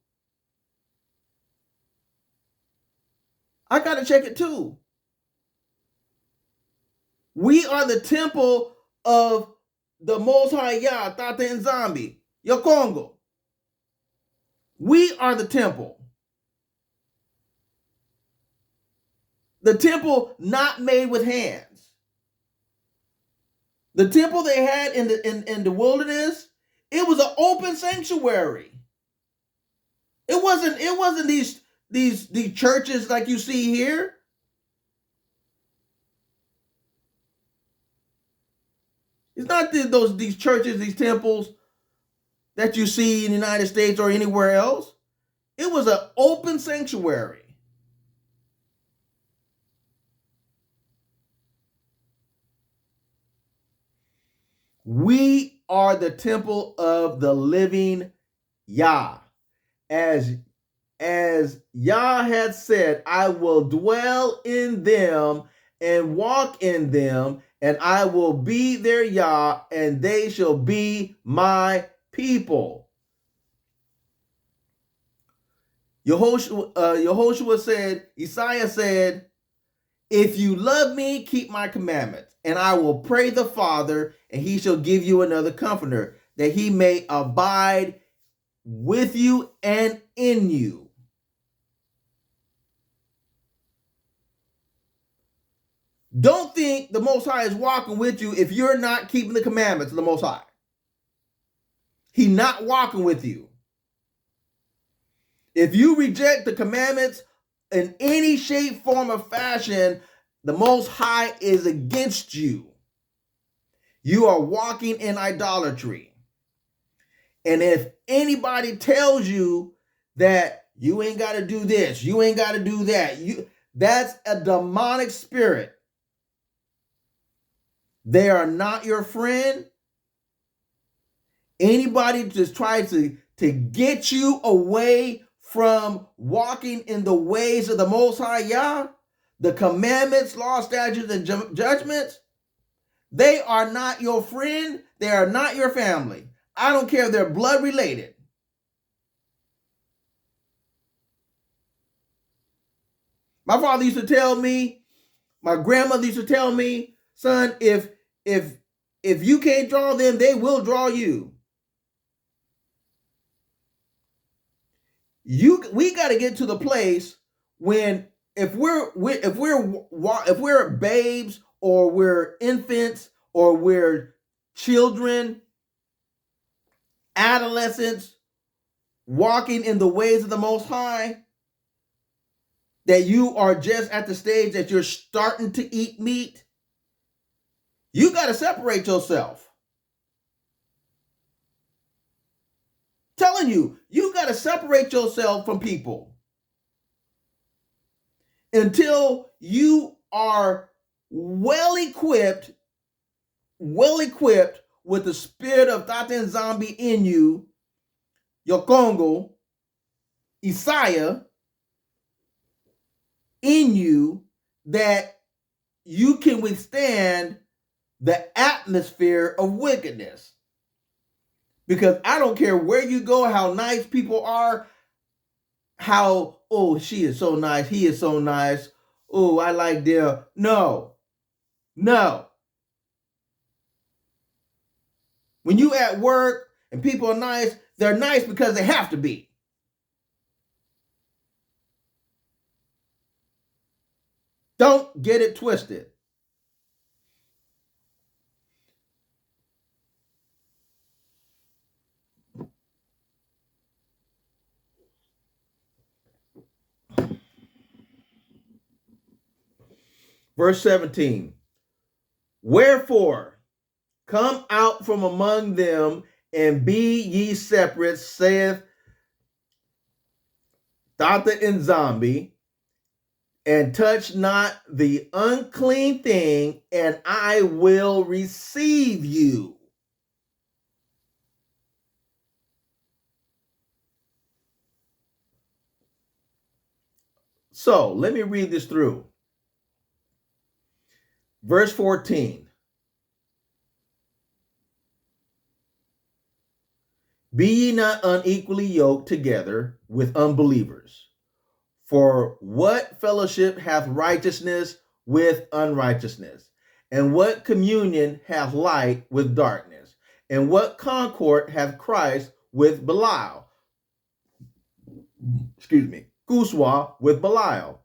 I got to check it too. We are the temple of the Most High Yah, Tata and Zombie, Yokongo. We are the temple. The temple not made with hands. The temple they had in the wilderness, it was an open sanctuary. It wasn't these churches like you see here. It's not these churches, these temples that you see in the United States or anywhere else. It was an open sanctuary. We are the temple of the living YAH. As YAH had said, I will dwell in them and walk in them, and I will be their YAH, and they shall be my people. Yehoshua said, Isaiah said, if you love me, keep my commandments, and I will pray the Father, and he shall give you another comforter, that he may abide with you and in you. Don't think the Most High is walking with you if you're not keeping the commandments of the Most High. He's not walking with you. If you reject the commandments in any shape, form, or fashion, the Most High is against you. You are walking in idolatry. And if anybody tells you that you ain't got to do this, you ain't got to do that, that's a demonic spirit. They are not your friend. Anybody just tries to get you away from walking in the ways of the Most High Yah, the commandments, law, statutes, and judgments, they are not your friend. They are not your family. I don't care if they're blood related. My father used to tell me, my grandmother used to tell me, son, if you can't draw them, they will draw you. We got to get to the place when if we're babes or we're infants or we're children, adolescents, walking in the ways of the Most High, that you are just at the stage that you're starting to eat meat, you got to separate yourself. Telling you, you got to separate yourself from people until you are well equipped with the spirit of Tata and Zombie in you, Yokongo, Isaiah in you, that you can withstand the atmosphere of wickedness. Because I don't care where you go, how nice people are, how, oh, she is so nice, he is so nice, oh, I like them. No. When you at work and people are nice, they're nice because they have to be. Don't get it twisted. Verse 17. Wherefore, come out from among them and be ye separate, saith Dr. Nzambi, and touch not the unclean thing, and I will receive you. So let me read this through. Verse 14. Be ye not unequally yoked together with unbelievers. For what fellowship hath righteousness with unrighteousness? And what communion hath light with darkness? And what concord hath Christ with Belial? Guswa with Belial?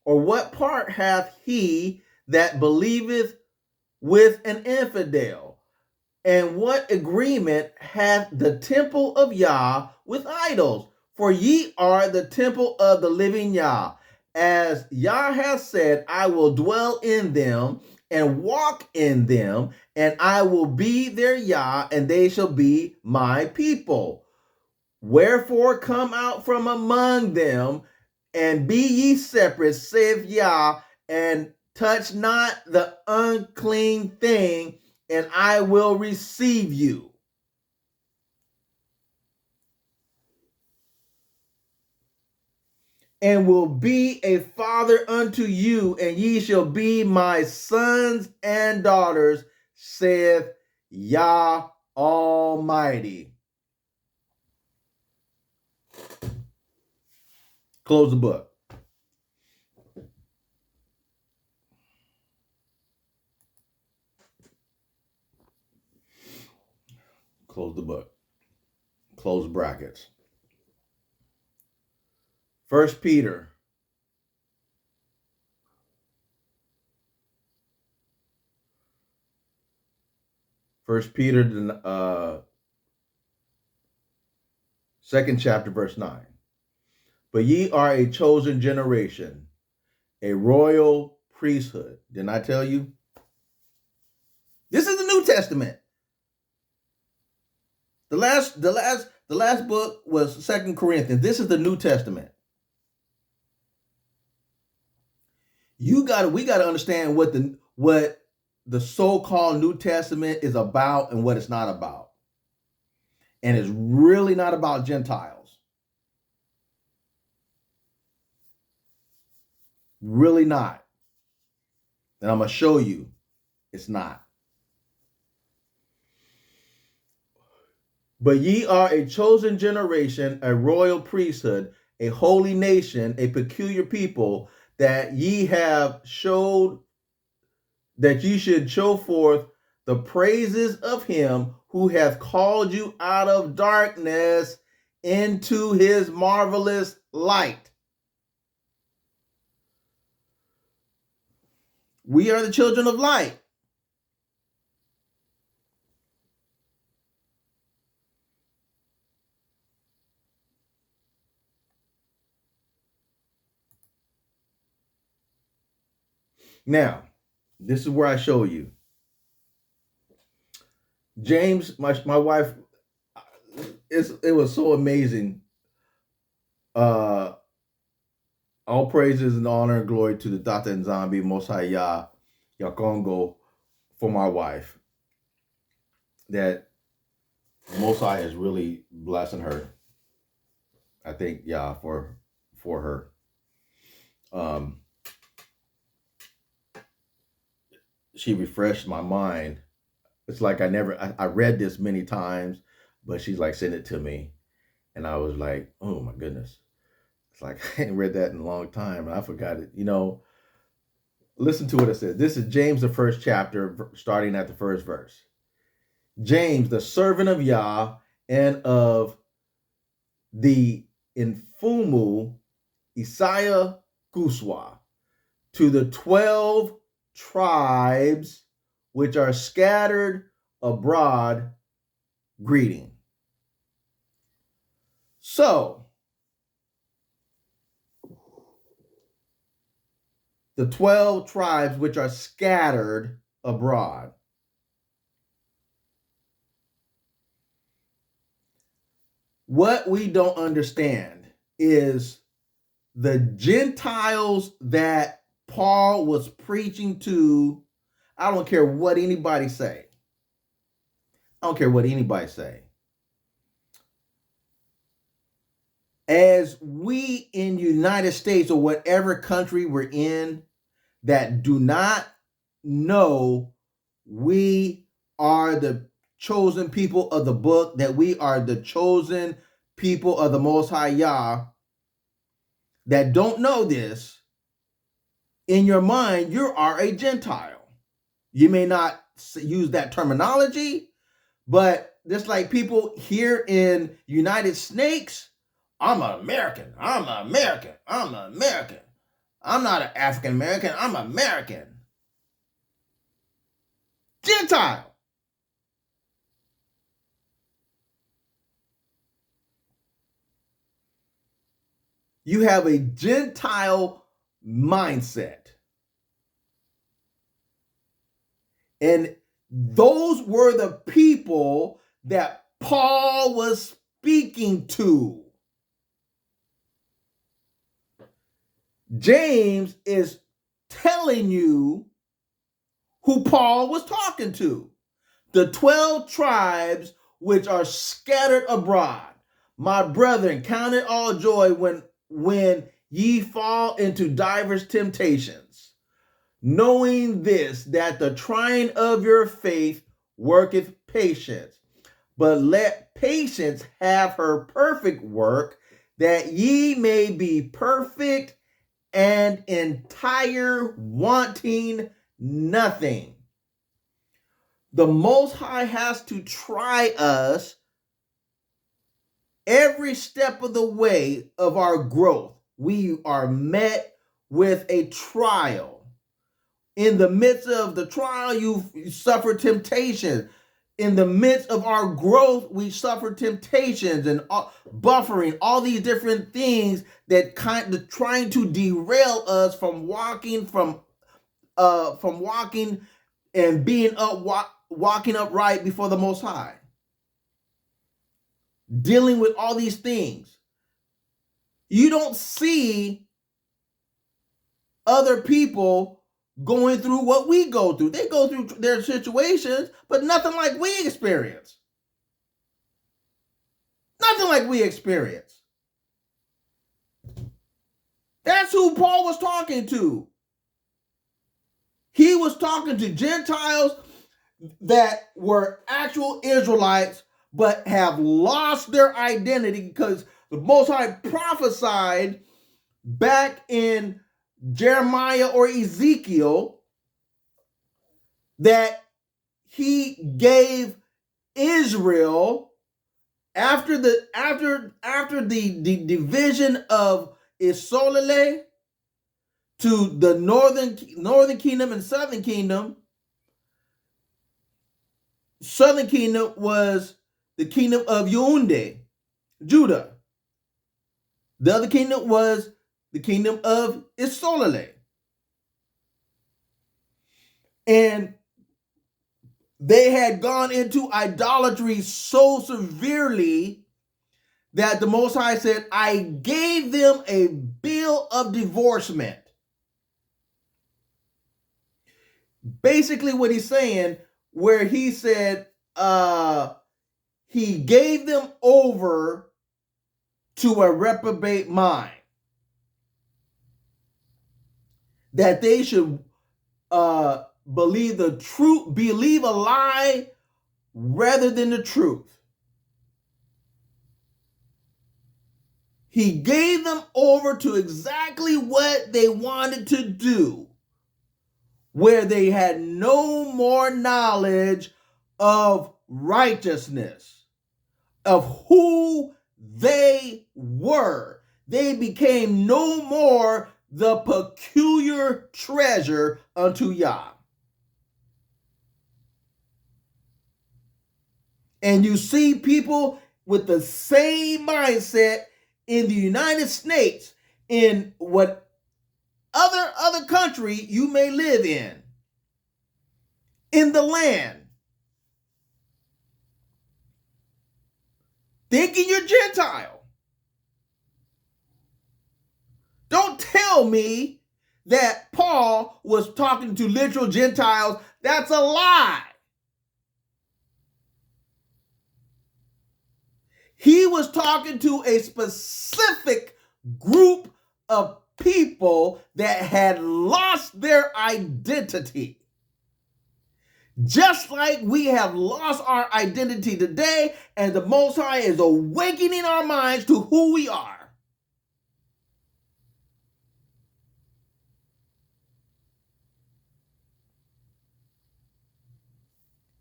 Or what part hath he that believeth with an infidel? And what agreement hath the temple of YAH with idols? For ye are the temple of the living YAH. As YAH has said, I will dwell in them and walk in them, and I will be their YAH, and they shall be my people. Wherefore come out from among them, and be ye separate, saith YAH, and touch not the unclean thing, and I will receive you. And will be a father unto you, and ye shall be my sons and daughters, saith YAH Almighty. Close the book. Close the book. Close brackets. 1 Peter. First Peter, 2nd chapter, verse 9. But ye are a chosen generation, a royal priesthood. Didn't I tell you? This is the New Testament. The last book was 2 Corinthians. This is the New Testament. We got to understand what the so-called New Testament is about and what it's not about. And it's really not about Gentiles. Really not. And I'm going to show you it's not. But ye are a chosen generation, a royal priesthood, a holy nation, a peculiar people, that ye have showed, that ye should show forth the praises of him who hath called you out of darkness into his marvelous light. We are the children of light. Now, this is where I show you. James, my wife, it was so amazing. All praises and honor and glory to the Dr. Nzambi, Most High Yah, Yakongo, for my wife. That Most High is really blessing her. I think, yeah, for her. She refreshed my mind. It's like I read this many times, but she's like, send it to me. And I was like, oh my goodness. It's like, I hadn't read that in a long time and I forgot it. Listen to what it says. This is James, the 1st chapter, starting at the 1st verse. James, the servant of Yah and of the Infumu, Isaiah Guswa, to the 12 tribes which are scattered abroad, greeting. So, the 12 tribes which are scattered abroad. What we don't understand is the Gentiles that Paul was preaching to. I don't care what anybody say. I don't care what anybody say. As we in United States or whatever country we're in that do not know we are the chosen people of the book, that we are the chosen people of the Most High YAH, that don't know this, in your mind, you are a Gentile. You may not use that terminology, but just like people here in United States, I'm an American. I'm an American. I'm an American. I'm not an African American. I'm American. Gentile. You have a Gentile mindset. And those were the people that Paul was speaking to. James is telling you who Paul was talking to. The 12 tribes which are scattered abroad. My brethren, count it all joy when ye fall into divers temptations, knowing this, that the trying of your faith worketh patience. But let patience have her perfect work, that ye may be perfect and entire, wanting nothing. The Most High has to try us every step of the way of our growth. We are met with a trial. In the midst of the trial, you suffer temptation. In the midst of our growth, we suffer temptations and buffering, all these different things that kind of trying to derail us from walking and being walking upright before the Most High. Dealing with all these things. You don't see other people going through what we go through. They go through their situations, but nothing like we experience. Nothing like we experience. That's who Paul was talking to. He was talking to Gentiles that were actual Israelites, but have lost their identity because the Most High prophesied back in Jeremiah or Ezekiel that he gave Israel after the division of Isolele to the northern kingdom and southern kingdom. Southern kingdom was the kingdom of Yehuda, Judah. The other kingdom was the kingdom of Isolele. And they had gone into idolatry so severely that the Most High said, I gave them a bill of divorcement. Basically what he's saying, where he said he gave them over to a reprobate mind. That they should believe the truth, believe a lie rather than the truth. He gave them over to exactly what they wanted to do, where they had no more knowledge of righteousness, of who they were. They became no more the peculiar treasure unto Yah. And you see people with the same mindset in the United States, in what other country you may live in the land, thinking you're Gentile. Don't tell me that Paul was talking to literal Gentiles. That's a lie. He was talking to a specific group of people that had lost their identity. Just like we have lost our identity today, and the Most High is awakening our minds to who we are.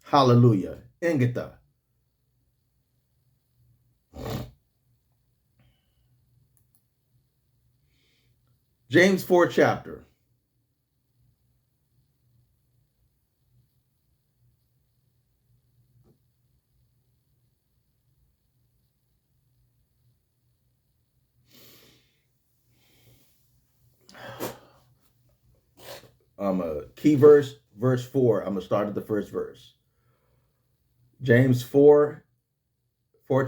Hallelujah. Engeta. James 4 chapter. Key verse 4. I'm going to start at the first verse. James 4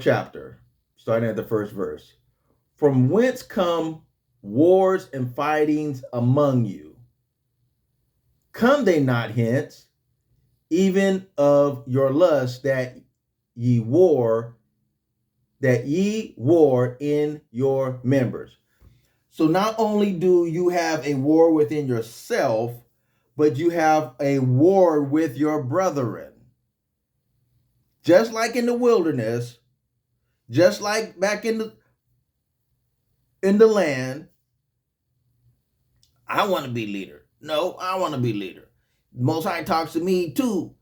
chapter, starting at the first verse. From whence come wars and fightings among you? Come they not hence, even of your lust that ye war in your members. So not only do you have a war within yourself, but you have a war with your brethren. Just like in the wilderness, just like back in the land, I want to be leader. No, I want to be leader. Most High talks to me too.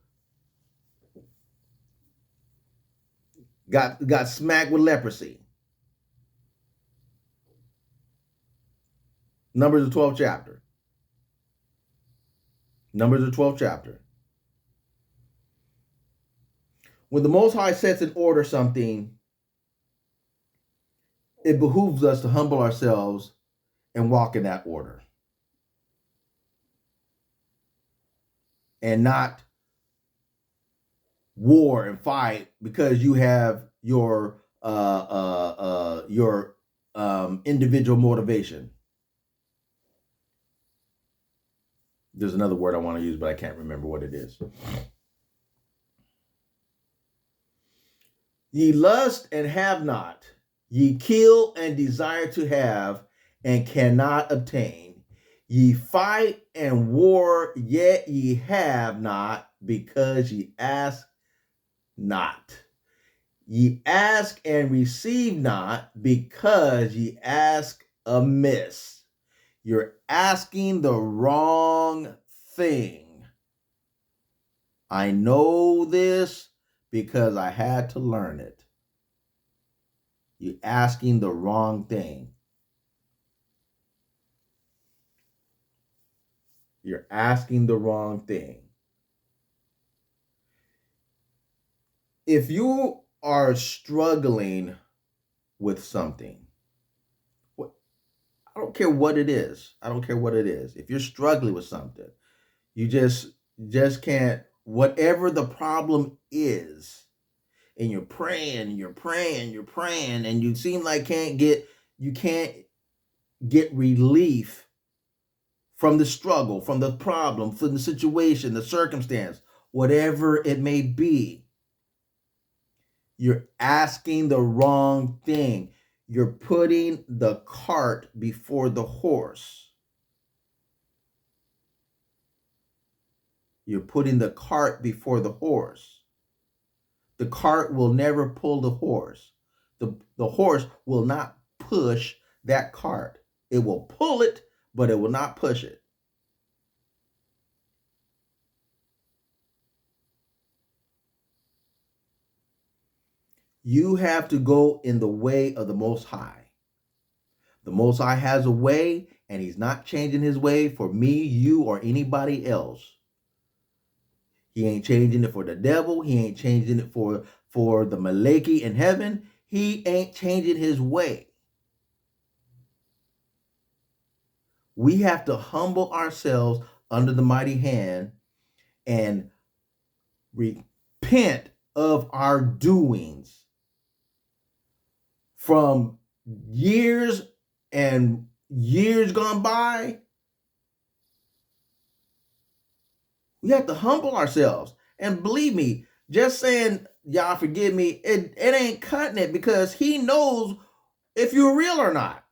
Got smacked with leprosy. Numbers the 12th chapter. Numbers the 12th chapter. When the Most High sets in order something, it behooves us to humble ourselves and walk in that order. And not war and fight because you have your individual motivation. There's another word I want to use, but I can't remember what it is. Ye lust and have not, ye kill and desire to have and cannot obtain. Ye fight and war, yet ye have not, because ye ask not. Ye ask and receive not, because ye ask amiss. You're asking the wrong thing. I know this because I had to learn it. You're asking the wrong thing. You're asking the wrong thing. If you are struggling with something, I don't care what it is. I don't care what it is. If you're struggling with something, you just can't, whatever the problem is, and you're praying, and you seem like you can't get relief from the struggle, from the problem, from the situation, the circumstance, whatever it may be. You're asking the wrong thing. You're putting the cart before the horse. You're putting the cart before the horse. The cart will never pull the horse. The horse will not push that cart. It will pull it, but it will not push it. You have to go in the way of the Most High. The Most High has a way, and he's not changing his way for me, you, or anybody else. He ain't changing it for the devil. He ain't changing it for the Malaki in heaven. He ain't changing his way. We have to humble ourselves under the mighty hand and repent of our doings from years and years gone by. We have to humble ourselves. And believe me, just saying, y'all forgive me, it ain't cutting it, because he knows if you're real or not.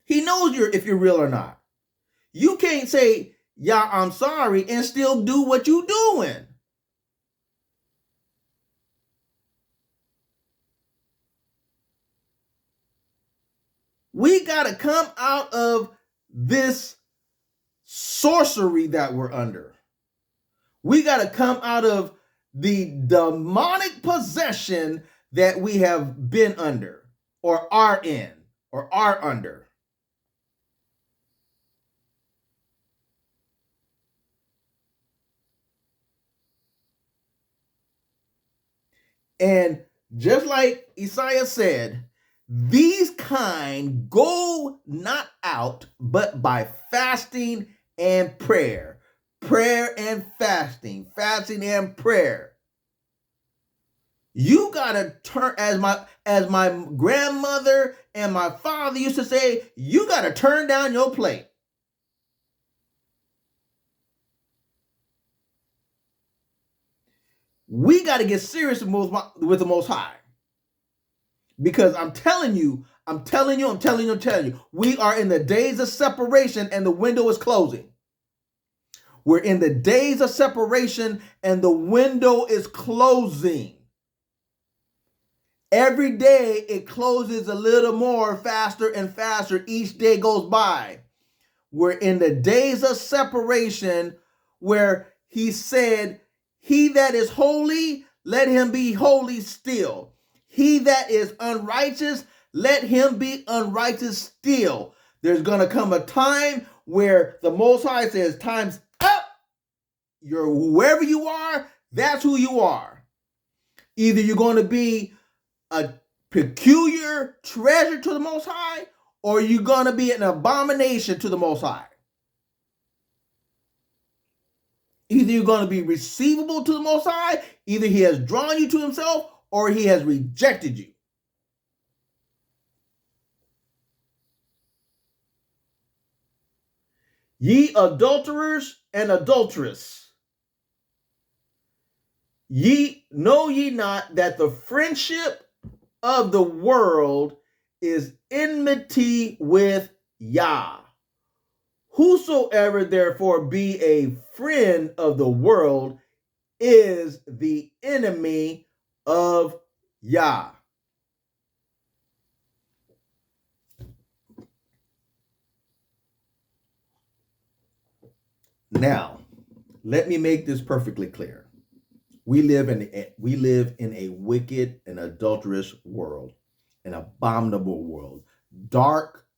He knows if you're real or not. You can't say, yeah, I'm sorry, and still do what you doing. We got to come out of this sorcery that we're under. We got to come out of the demonic possession that we have been under, or are in, or are under. And just like Isaiah said, these kind go not out but by fasting and prayer. Prayer and fasting. Fasting and prayer. You gotta turn, as my grandmother and my father used to say, you gotta turn down your plate. We gotta get serious with the Most High. Because I'm telling you, we are in the days of separation and the window is closing. We're in the days of separation and the window is closing. Every day it closes a little more, faster and faster. Each day goes by. We're in the days of separation where he said, he that is holy, let him be holy still. He that is unrighteous, let him be unrighteous still. There's going to come a time where the Most High says, time's up. You're whoever you are, that's who you are. Either you're going to be a peculiar treasure to the Most High, or you're going to be an abomination to the Most High. Either you're going to be receivable to the Most High, either he has drawn you to himself, or he has rejected you. Ye adulterers and adulteress, know ye not that the friendship of the world is enmity with YAH? Whosoever therefore be a friend of the world is the enemy of YAH. Now, let me make this perfectly clear. We live in a wicked and adulterous world, an abominable world, dark